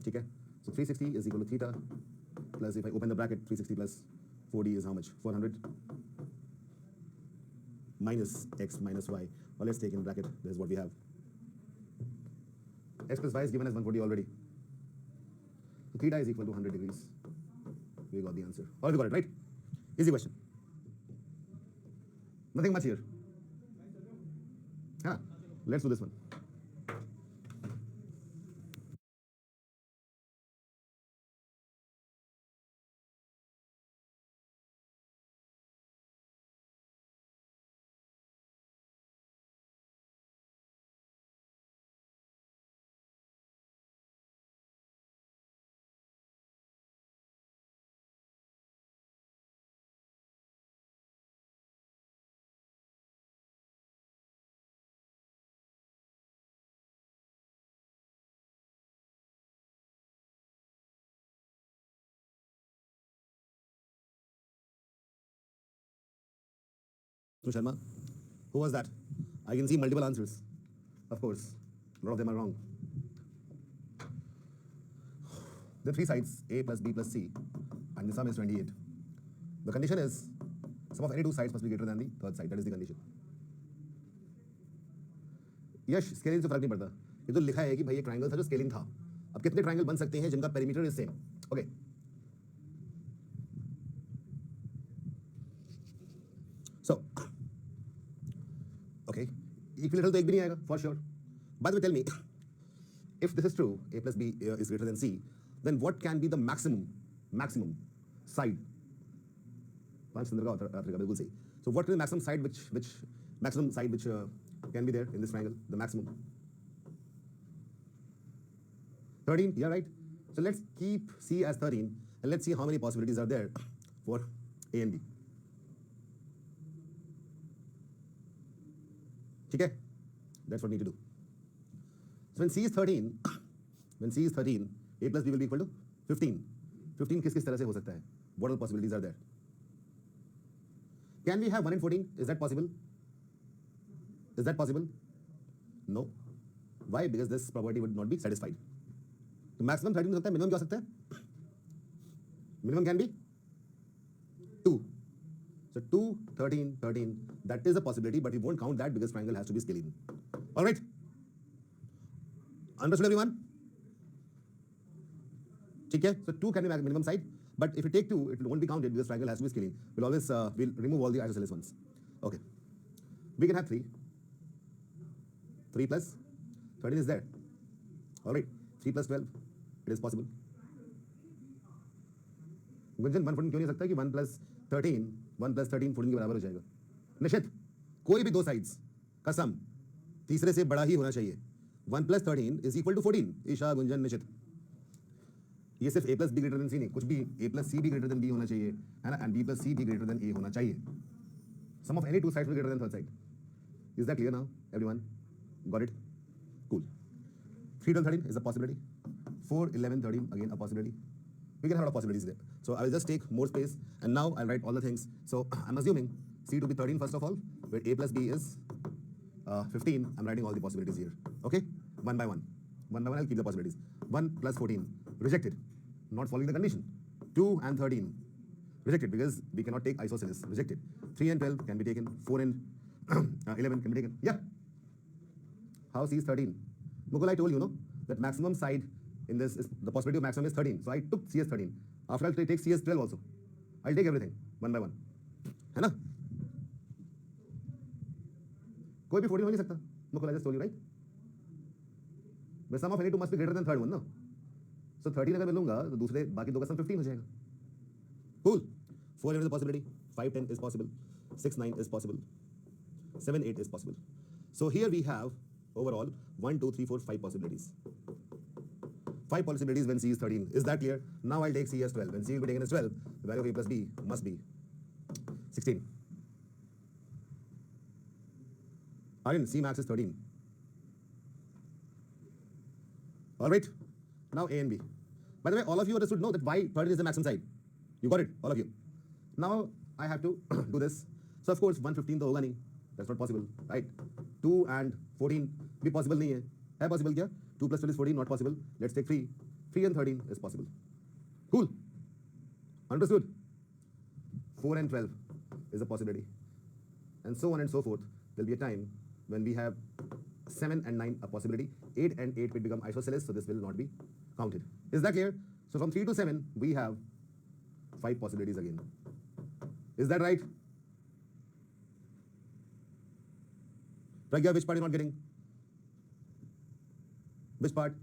Okay. So 360 is equal to theta plus, if I open the bracket, 360 plus 40 is how much? 400 minus x minus y. Well, let's take in bracket. This is what we have. X plus y is given as 140 already. So theta is equal to 100 degrees. We got the answer. Or we got it, right? Easy question. Nothing much here. Let's do this one. Sharma, who was that? I can see multiple answers. Of course, a lot of them are wrong. The three sides, A plus B plus C, and the sum is 28. The condition is, sum of any two sides must be greater than the third side. That is the condition. Yash scaling से फर्क नहीं पड़ता. ये तो लिखा है कि भाई ये ट्रायंगल था जो स्केलिंग था. अब कितने ट्रायंगल बन सकते हैं जिनका perimeter is same? Okay. So okay, equilateral तो एक भी नहीं आएगा for sure. By the way, tell me, if this is true, A plus B is greater than C, then what can be the maximum side? पांच चंद्र का उत्तर बिल्कुल सही. So what is the maximum side which can be there in this triangle? The maximum 13. Yeah, right. So let's keep C as 13 and let's see how many possibilities are there for A and B. ठीक है? That's what we need to do. So when C is 13, A plus B will be equal to 15. 15 किस तरह से हो सकता है? What all possibilities are there? Can we have 1 and 14? Is that possible? No. Why? Because this property would not be satisfied. तो maximum 13 हो सकता है, minimum क्या हो सकता है? Minimum can be 2. So 2, 13, that is a possibility, but we won't count that because triangle has to be scalene. All right? Understood everyone? ठीक है? So 2 can be minimum side, but if you take 2, it won't be counted because triangle has to be scalene. We'll remove all the isosceles ones. Okay. We can have 3. 3 plus 13 is there. All right. 3 plus 12, it is possible. Gunjan 114 क्यों नहीं सकता कि 1 plus 13 14 के बराबर हो जाएगा? निशित, कोई भी दो साइड्स का सम तीसरे से बड़ा ही होना चाहिए. 1 plus 13 is equal to 14. Isha, Gunjan, निशित. ये सिर्फ A plus B greater than C नहीं, कुछ भी A plus C भी greater than B होना चाहिए, है ना? And B plus C भी greater than A होना चाहिए. Sum of any two sides will be greater than third side. Is that clear now, everyone? Got it? Cool. 3, 12, 13 is a possibility. 4, 11, 13 again a possibility. We can have a lot of possibilities there. So I will just take more space and now I'll write all the things. So I'm assuming C to be 13 first of all, where A plus B is 15. I'm writing all the possibilities here. Okay? One by one. I'll keep the possibilities. 1 plus 14, rejected. Not following the condition. 2 and 13, rejected because we cannot take isosceles. Rejected. 3 and 12 can be taken. 4 and 11 can be taken. Yeah. How C is 13? Mukul, I told you, no? That maximum side in this is the possibility of maximum is 13. So I took C as 13. After I'll take C as 12 also. I'll take everything one by one. है ना? कोई भी 14 हो नहीं सकता. Mukul, I just told you, right? The sum of any two must be greater than third one, no? So 13 अगर मैं लूंगा तो दूसरे बाकी दो का sum 15 हो जाएगा. Cool. 4 is a possibility. 5, 10 is possible. 6, 9 is possible. 7, 8 is possible. So here we have overall 1, 2, 3, 4, 5 possibilities. 5 possibilities when C is 13. Is that clear? Now I'll take C as 12. When C will be taken as 12, the value of A plus B must be 16. Aryan, C max is 13. All right. Now A and B. By the way, all of you understood know that why 13 is the maximum side. You got it, all of you. Now I have to do this. So of course 115 तो होगा नहीं. That's not possible, right? 2 and 14 भी possible नहीं है. है possible क्या? 2 plus 12 is 14, not possible. Let's take 3. 3 and 13 is possible. Cool. Understood? 4 and 12 is a possibility. And so on and so forth. There'll be a time when we have 7 and 9 a possibility. 8 and 8 will become isosceles, so this will not be counted. Is that clear? So from 3 to 7, we have 5 possibilities again. Is that right? Pragya, which part are you not getting? Which part?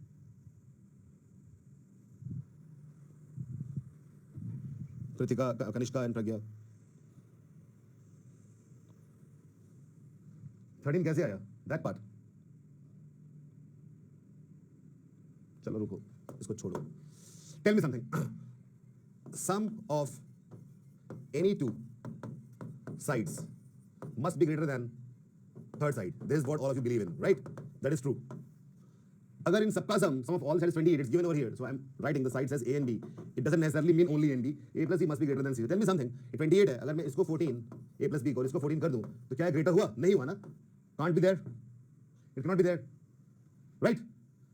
Kritika, Kanishka and Pragya. 13 कैसे आया? That part. चलो रुको, इसको छोड़ो. Tell me something. Sum of any two sides must be greater than third side. This is what all of you believe in, right? That is true. अगर इन सबका sum of all sides is 28, it's given over here. So I'm writing the side says A and B. It doesn't necessarily mean only A and B. A plus B must be greater than 0. Tell me something. 28 है. अगर मैं इसको 14 A plus B को और इसको 14 कर दूं, तो क्या greater हुआ? नहीं हुआ ना? Can't be there. It cannot be there, right?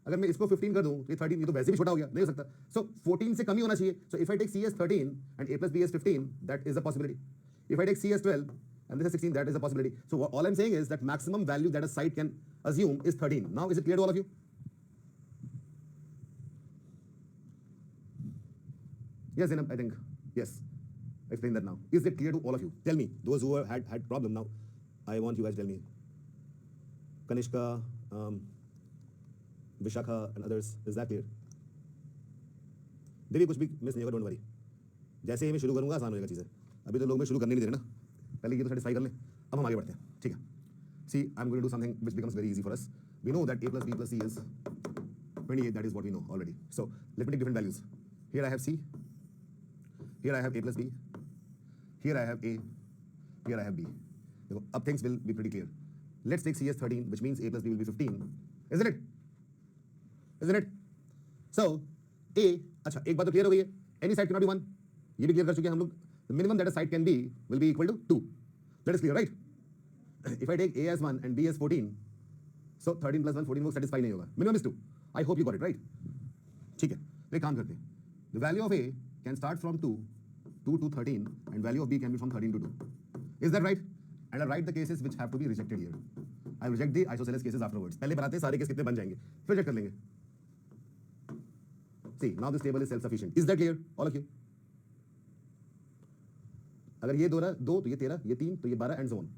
अगर मैं इसको 15 कर दूं, तो ये 13 ये तो वैसे भी छोटा हो गया, नहीं हो सकता. So 14 से कम ही होना चाहिए. So if I take C as 13 and A plus B as 15, that is a possibility. If I take C as 12 and this is 16, that is a possibility. So all I'm saying is that maximum value that a site can assume is 13. Now is it clear to all of you? Yes, Zainab, I think. Yes. Explain that now. Is it clear to all of you? Tell me. Those who had problem now, I want you guys to tell me. Kanishka, Vishakha and others, is that clear? देवी कुछ भी miss नहीं होगा, don't worry. जैसे ही मैं शुरू करूंगा आसान होगा चीजें. अभी तो लोग मैं शुरू करने नहीं दे रहे ना. पहले ये तो सेटिस्फाई कर लें. अब हम आगे बढ़ते हैं. ठीक है. See, I'm going to do something which becomes very easy for us. We know that A plus B plus C is 28. That is what we know already. So let me take different values. Here I have C. Here I have A plus B. Here I have A. Here I have B. Up things will be pretty clear. Let's take C as 13, which means A plus B will be 15. Isn't it? Isn't it? So, A, अच्छा, एक बात तो clear हो गई है. Any side cannot be 1. ये भी clear कर चुके हैं हम लोग. The minimum that a side can be will be equal to 2. That is clear, right? If I take A as 1 and B as 14, so 13 plus 1, 14 वो satisfy नहीं होगा. Minimum is 2. I hope you got it, right? ठीक है. तो एक काम करते हैं. The value of A can start from 2 to 13 and value of B can be from 13 to 2. Is that right? And I'll write the cases which have to be rejected here. I'll reject the isosceles cases afterwards. पहले बनाते हैं सारे case कितने बन जाएंगे, फिर reject कर लेंगे. See, now this table is self-sufficient. Is that clear, all of you? अगर ये 2 तो ये 13, ये 3 तो ये 12 and so on.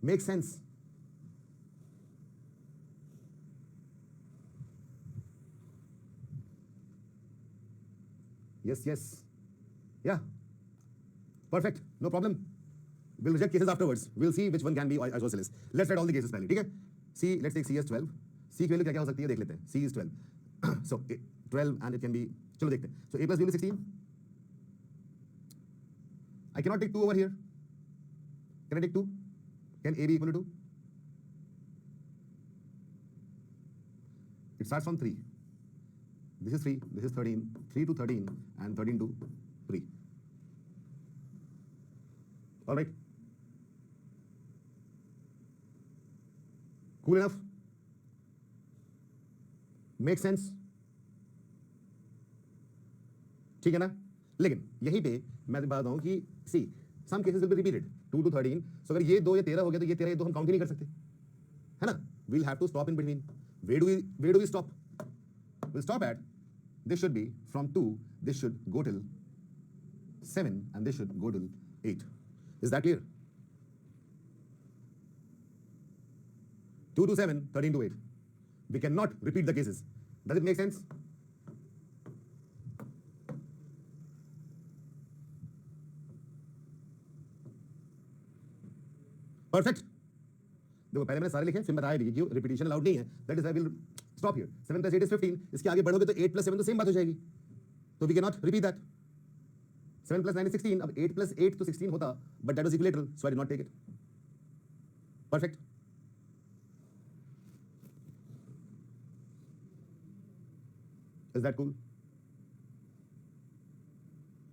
Makes sense. Yes, yes. Yeah. Perfect. No problem. We'll reject cases afterwards. We'll see which one can be isosceles. Let's write all the cases पहले, ठीक है? C, let's take C as 12. C की value क्या क्या हो सकती है देख लेते हैं. C is 12. So 12 and it can be, चलो देखते हैं. So A plus B will be 16. I cannot take 2 over here. Can I take 2? Can A be equal to 2? It starts from 3. This is 3, this is 13, 3 to 13 and 13 to 3. All right. Cool enough? Make sense? ठीक है ना? लेकिन यहीं पे मैं बता रहा हूं कि see some cases will be repeated 2 to 13. So अगर ये 2 या 13 हो गया तो ये 13 ये 2 हम काउंट ही नहीं कर सकते, है ना? We'll have to stop in between. Where do we stop? We'll stop at this should be from 2, this should go till 7 and this should go till 8. Is that clear? 2 to 7, 13 to 8. We cannot repeat the cases. Does it make sense? Perfect. देखो पहले मैंने सारे लिखे फिर बताया भी क्यों repetition allowed नहीं है. That is I will stop here. 7 plus 8 is 15. इसके आगे बढ़ोगे तो 8 plus 7 तो सेम बात हो जाएगी, तो we can not repeat that. 7 plus 9 is 16. अब 8 plus 8 तो 16 होता, but that was equilateral, so I did not take it. Perfect. Is that cool?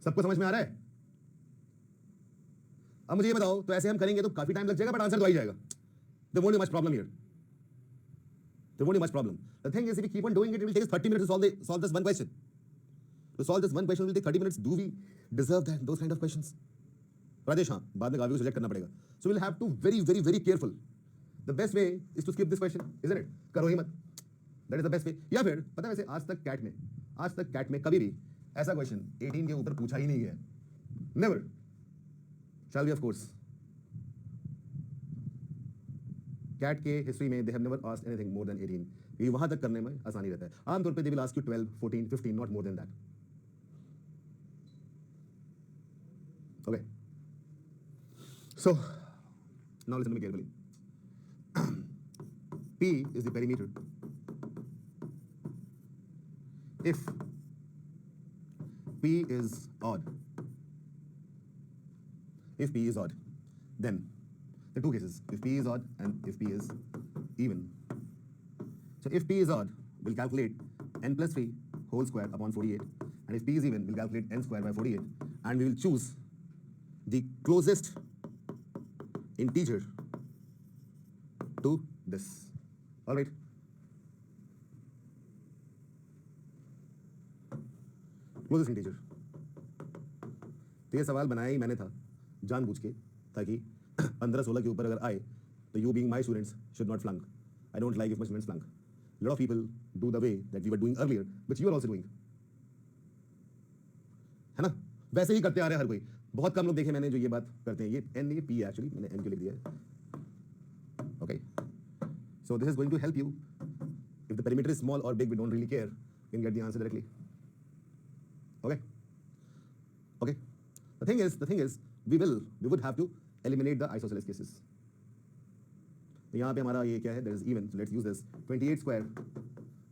सबको समझ में आ रहा है? अब मुझे ये बताओ, तो ऐसे हम करेंगे तो काफी टाइम लग जाएगा, बट आंसर तो आ ही जाएगा. There won't be much problem here. There won't be much problem. The thing is, if we keep on doing it, it will take us 30 minutes to solve this one question. To solve this one question will take 30 minutes. Do we deserve those kind of questions? Rajesh, हाँ, बाद में काफी को select करना पड़ेगा. So we'll have to very careful. The best way is to skip this question, isn't it? करो ही मत. That is the best way. या फिर पता है वैसे आज तक कैट में कभी भी ऐसा क्वेश्चन 18 के ऊपर पूछा ही नहीं गया. Never. Shall we? Of course. CAT के हिस्ट्री में they have never asked anything more than 18. ये वहां तक करने में आसानी रहता है. आमतौर पे they will ask you 12, 14, 15, not more than that. Okay, so now listen to me carefully. P is the perimeter if P is odd. If P is odd, then the two cases, if P is odd and if P is even. So if P is odd, we'll calculate n plus 3 whole square upon 48, and if P is even, we'll calculate n square by 48, and we will choose the closest integer to this. All right. Closest integer. तो ये सवाल बनाया ही मैंने था जानबूझ के, ताकि 15-16 के ऊपर अगर आए तो you being my students should not flunk. I don't like if my students flunk. A lot of people do the way that we were doing earlier, which you are also doing. है ना? वैसे ही करते आ रहे हैं हर कोई. बहुत कम लोग देखे मैंने जो ये बात करते हैं. ये n ये p एक्चुअली मैंने n क्यों लिख दिया है? Okay. So this is going to help you. If the perimeter is small or big, we don't really care. You can get the answer directly. Okay. Okay. The thing is, we would have to eliminate the isosceles cases. तो यहाँ पे हमारा ये क्या है? There is even. So let's use this. 28 square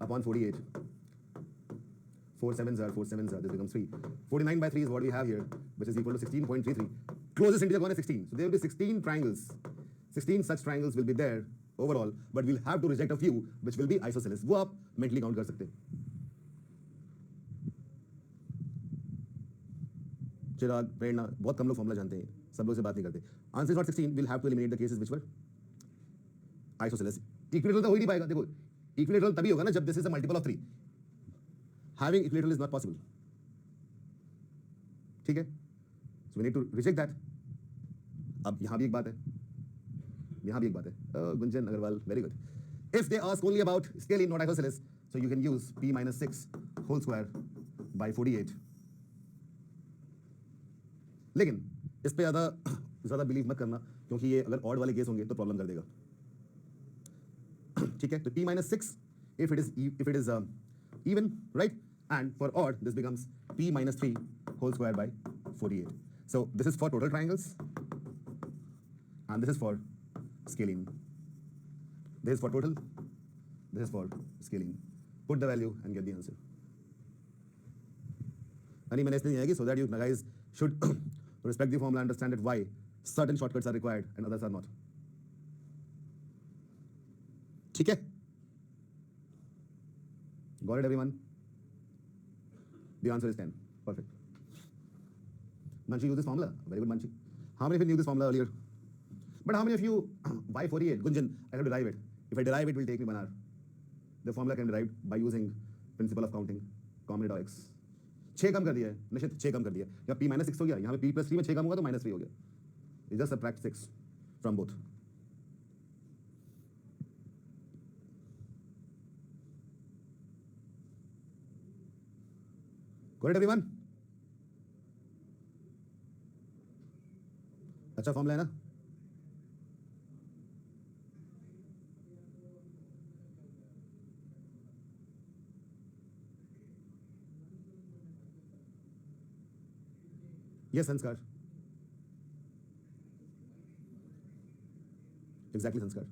upon 48. 4 sevens are 4 sevens are. This becomes 3. 49 by 3 is what we have here, which is equal to 16.33. Closest integer one is 16. So there will be 16 triangles. 16 such triangles will be there overall, but we'll have to reject a few which will be isosceles. वो आप mentally count कर सकते हैं. चिराग, प्रेरणा, बहुत कम लोग formula जानते हैं, सब लोग से बात नहीं करते. Answer is not 16. Will have to eliminate the cases which were isosceles. Equilateral तो हो ही नहीं पाएगा. देखो, इक्विलेटरल तभी होगा ना जब this is a multiple of 3. Having equilateral is not possible. ठीक है, so we need to reject that. अब यहां भी एक बात है, Gunjan Agrawal, very good. If they ask only about scaling not isosceles, so you can use p minus 6 whole square by 48. लेकिन इस पे ज्यादा बिलीव मत करना, क्योंकि ये अगर ऑड वाले केस होंगे तो प्रॉब्लम कर देगा. ठीक है, तो p minus 6 if it is even, right? And for odd this becomes p minus 3 whole square by 48. So this is for total triangles and this is for scaling. This is for total, this is for scaling. Put the value and get the answer. मैंने इसलिए नहीं आएगी so that you guys should respect the formula, understand that why certain shortcuts are required and others are not. ठीक है? Got it, everyone? The answer is 10. Perfect. Manshi used this formula. Very good, Manshi. How many of you knew this formula earlier? But how many of you, why 48? Gunjan, I have to derive it. If I derive it, it will take me 1 hour. The formula can be derived by using principle of counting, common denominator x. 6 कम कर दिया है, निश्चित 6 कम कर दिया. या p minus 6 हो गया, यहाँ पे p plus 3 में 6 कम होगा तो minus 3 हो गया. You just subtract 6 from both. Got it, everyone? अच्छा फॉर्मूला है ना? Yes, Sanskar. Exactly, Sanskar.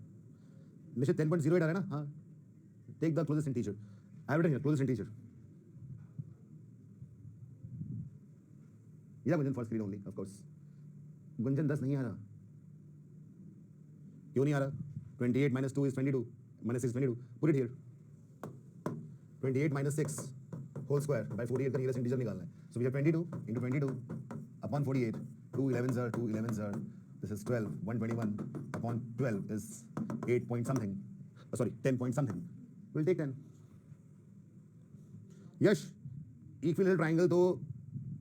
Nishit 10.08 आ रहा है ना? हाँ. Take the closest integer. I have written here, closest integer. Yeah, Gunjan, for screen only, of course. Gunjan 10 नहीं आ रहा. क्यों नहीं आ रहा? 28 minus 2 is 22. Minus 6 is 22. Put it here. 28 minus 6 whole square by 48 का नियरेस्ट इंटीजर निकालना है. So we have 22 into 22 upon 48. 2 11s are 2 11s are. This is 12. 121 upon 12 is 8 point something. Sorry, 10 point something. We'll take 10. Yes, equilateral triangle तो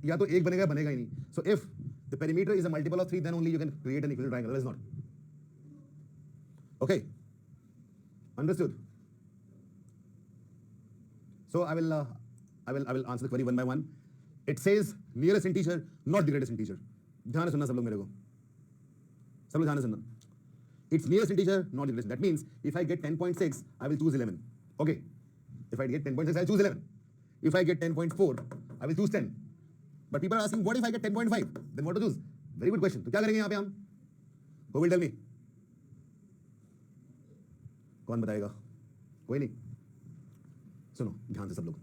या तो एक बनेगा बनेगा ही नहीं. So if the perimeter is a multiple of 3, then only you can create an equilateral triangle. Otherwise not. Okay, understood. So I will answer the query one by one. It says nearest integer, not the greatest integer. ध्यान से सुनना सब लोग मेरे को. सब लोग ध्यान से सुनना. It's nearest integer, not the greatest. That means if I get 10.6, I will choose 11. Okay. If I get 10.6, I will choose 11. If I get 10.4, I will choose 10. But people are asking, what if I get 10.5? Then what to choose? Very good question. तो क्या करेंगे यहाँ पे हम? Who will tell me? कौन बताएगा? कोई नहीं. सुनो ध्यान से सब लोग.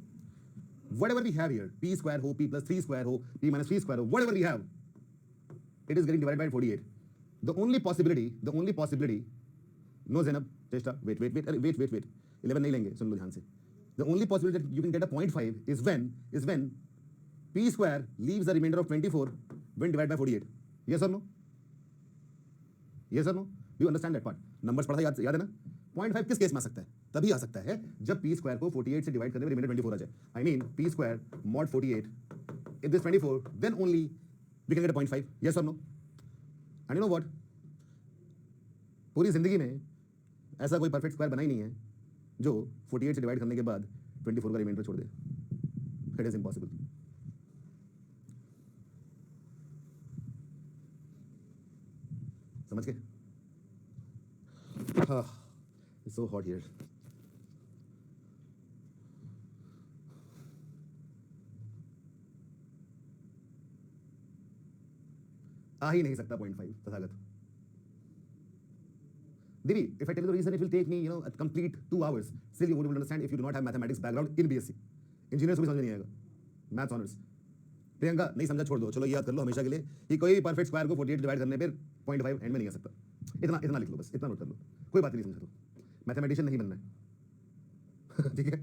Whatever we have here, p square ho, p plus 3 square ho, p minus 3 square ho, whatever we have, it is getting divided by 48. The only possibility, no Zainab, Cheshta, wait. 11 नहीं लेंगे, सुन लो ध्यान से. The only possibility that you can get a 0.5 is when p square leaves the remainder of 24 when divided by 48. Yes or no? Yes or no? Do you understand that part? Numbers पढ़ा याद है ना? 0.5 किस case में आ सकता है? तभी आ सकता है जब p square को 48 से डिवाइड करने में रिमाइंडर 24 आ जाए. I mean p square mod 48. If this 24, then only we can get a 0.5. Yes or no? And you know what? पूरी जिंदगी में ऐसा कोई परफेक्ट स्क्वायर बना ही नहीं है जो 48 से डिवाइड करने के बाद 24 का रिमाइंडर छोड़ दे. It is impossible. समझ के? It's so hot here. आ ही नहीं सकता 0.5 Tathagata. Divi, if I tell you the reason, it will take me, a complete 2 hours. Still, you won't be able to understand if you do not have mathematics background in BSc. Engineers को भी समझ नहीं आएगा. Maths honors. Priyanka नहीं समझा छोड़ दो. चलो याद कर लो हमेशा के लिए कि कोई परफेक्ट स्क्वायर को 48 डिवाइड करने पर 0.5 एंड में नहीं आ सकता. इतना लिख लो बस. इतना नोट कर लो. कोई बात नहीं समझा तो. मैथमेटिशियन नहीं बनना है. ठीक है?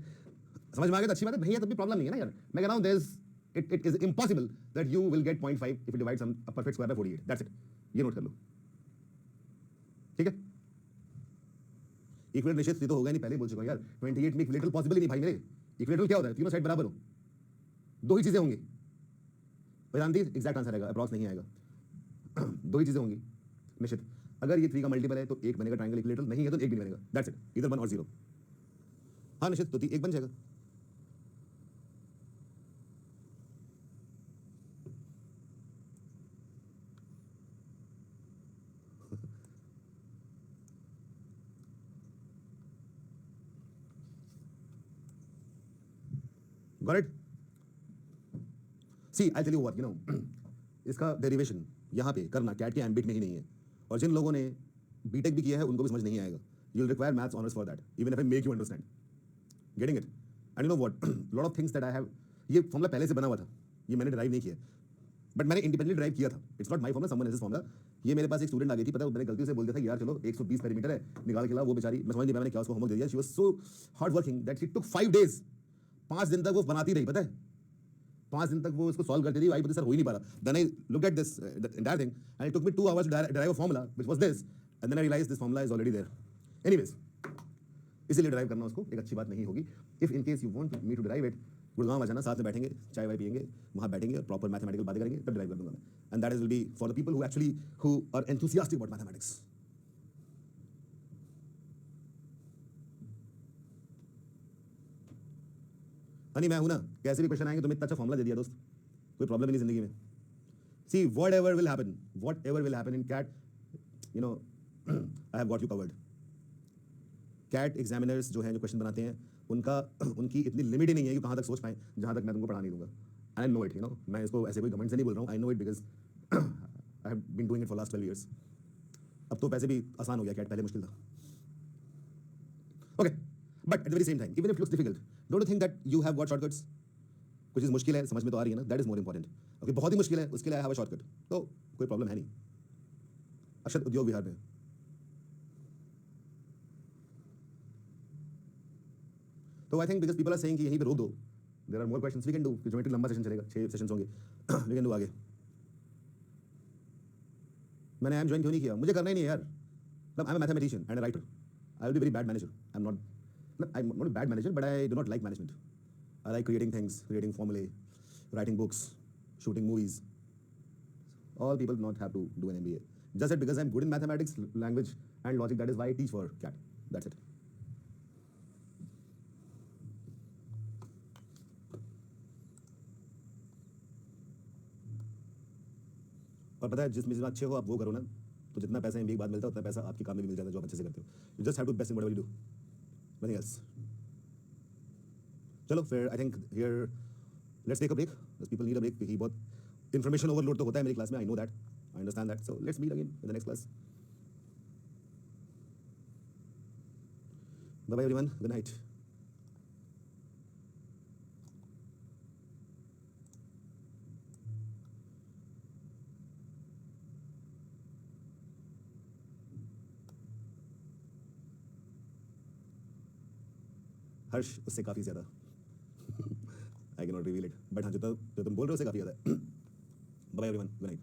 समझ में आ गया तो अच्छी बात है. नहीं है तब भी प्रॉब्लम नहीं है ना यार. मैं कह रहा हूँ it is impossible that you will get 0.5 if you divide a perfect square by 48. That's it. ये नोट कर लो. ठीक है? इक्विलेटरल निश्चित तो होगा नहीं, पहले बोल चुका हूं यार. 28 में इक्विलेटरल पॉसिबल ही नहीं भाई मेरे. इक्विलेटरल क्या होता है? तीनों साइड बराबर हो. दो ही चीजें होंगी. वेदांती एग्जैक्ट आंसर आएगा, अप्रॉक्स नहीं आएगा. दो ही चीजें होंगी निश्चित. अगर ये 3 का मल्टीपल है तो एक बनेगा ट्रायंगल इक्विलेटरल, नहीं है तो एक भी बनेगा. That's it. इधर 1 और 0. हाँ निश्चित तो एक बन जाएगा. Got it? See, I'll tell you what, इसका डेरिवेशन यहाँ पे करना कैट के एम्बिट में ही नहीं है. और जिन लोगों ने बीटेक भी किया है उनको भी समझ नहीं आएगा. You will require maths honours for that, even if I make you understand. Getting it? And you know what, lot of things that I have, ये फॉर्मूला पहले से बना हुआ था, ये मैंने ड्राइव नहीं किया, बट मैंने इंडिपेंडेंटली ड्राइव किया था. It's not my formula, someone else's formula. ये मेरे पास एक स्टूडेंट आ गई थी, पता है, मैंने गलती से बोल दिया था यार चलो 120 पेरीमीटर है निकाल के ला. वो बेचारी, मैं समझ नहीं पाया मैंने क्या उसको होमवर्क दे दिया. She was so hard working that she took 5 days. 5 दिन तक वो बनाती रही, पता है. 5 दिन तक वो इसको सॉल्व करती थी. आई सर हो ही नहीं पा रहा. Then I looked at this entire thing and it took me 2 hours to derive a formula which was this, and then I realized this formula is already there. Anyways, इसीलिए drive करना उसको एक अच्छी बात नहीं होगी. If in case you want me to drive it, Gurgaon आ जाना, साथ में बैठेंगे, चाय वाय पियेंगे, वहाँ बैठेंगे और प्रॉपर मैथमेटिकल बातें करेंगे, तब ड्राइव कर दूंगा मैं. And that will be for the people who actually who are enthusiastic about mathematics. Honey मैं हूं ना, कैसे भी क्वेश्चन आएंगे तो मैं इतना अच्छा फॉर्मूला दे दिया दोस्त, कोई प्रॉब्लम नहीं जिंदगी में. सी whatever will happen in CAT, I have got you covered. CAT examiners जो हैं, जो क्वेश्चन बनाते हैं, उनकी इतनी लिमिट ही नहीं है कि कहाँ तक सोच पाएं जहाँ तक मैं तुमको पढ़ा नहीं दूंगा. आई नो इट, मैं इसको ऐसे कोई घमंड से नहीं बोल रहा हूँ. I know it because I have been doing it for last 12 years. अब तो पैसे भी आसान हो गया, CAT पहले मुश्किल था. Okay, but at the very same time, even if looks difficult, don't you think that you have got shortcuts. कुछ चीज़ मुश्किल है, समझ में तो आ रही है ना, that is more important. Okay, बहुत ही मुश्किल है, उसके लिए आई हैव अ शॉर्टकट, तो कोई प्रॉब्लम है नहीं. अक्षर उद्योग विहार में तो I think because people are saying कि यहीं पे रोक दो, there are more questions we can do. Geometry लंबा सेशन चलेगा, 6 सेशंस होंगे. वी कैन डू आगे. मैंने एम ज्वाइन क्यों नहीं किया? मुझे करना ही नहीं है यार. मतलब I am a mathematician and a writer. I will be very bad manager. I am not a bad manager, but I do not like management. I like creating things, creating formulae, writing books, shooting movies. All people do not have to do an MBA. Just that because I'm good in mathematics, language, and logic, that is why I teach for CAT. That's it. और पता है जिस में अच्छे हो आप वो करो ना, तो जितना पैसा MBA के बाद मिलता है उतना पैसा आपके काम में भी मिल जाता है जो आप अच्छे से करते हो. You just have to be best in whatever you do. Nothing else. चलो फिर I think here let's take a break. People need a break क्योंकि बहुत इन्फॉर्मेशन ओवरलोड तो होता है मेरी क्लास में. I know that, I understand that. So let's meet again in the next class. Bye bye everyone, good night. Harsh उससे काफ़ी ज़्यादा. I can not reveal it, but हाँ जो तुम बोल रहे हो उससे काफ़ी ज़्यादा. Bye bye everyone, good night.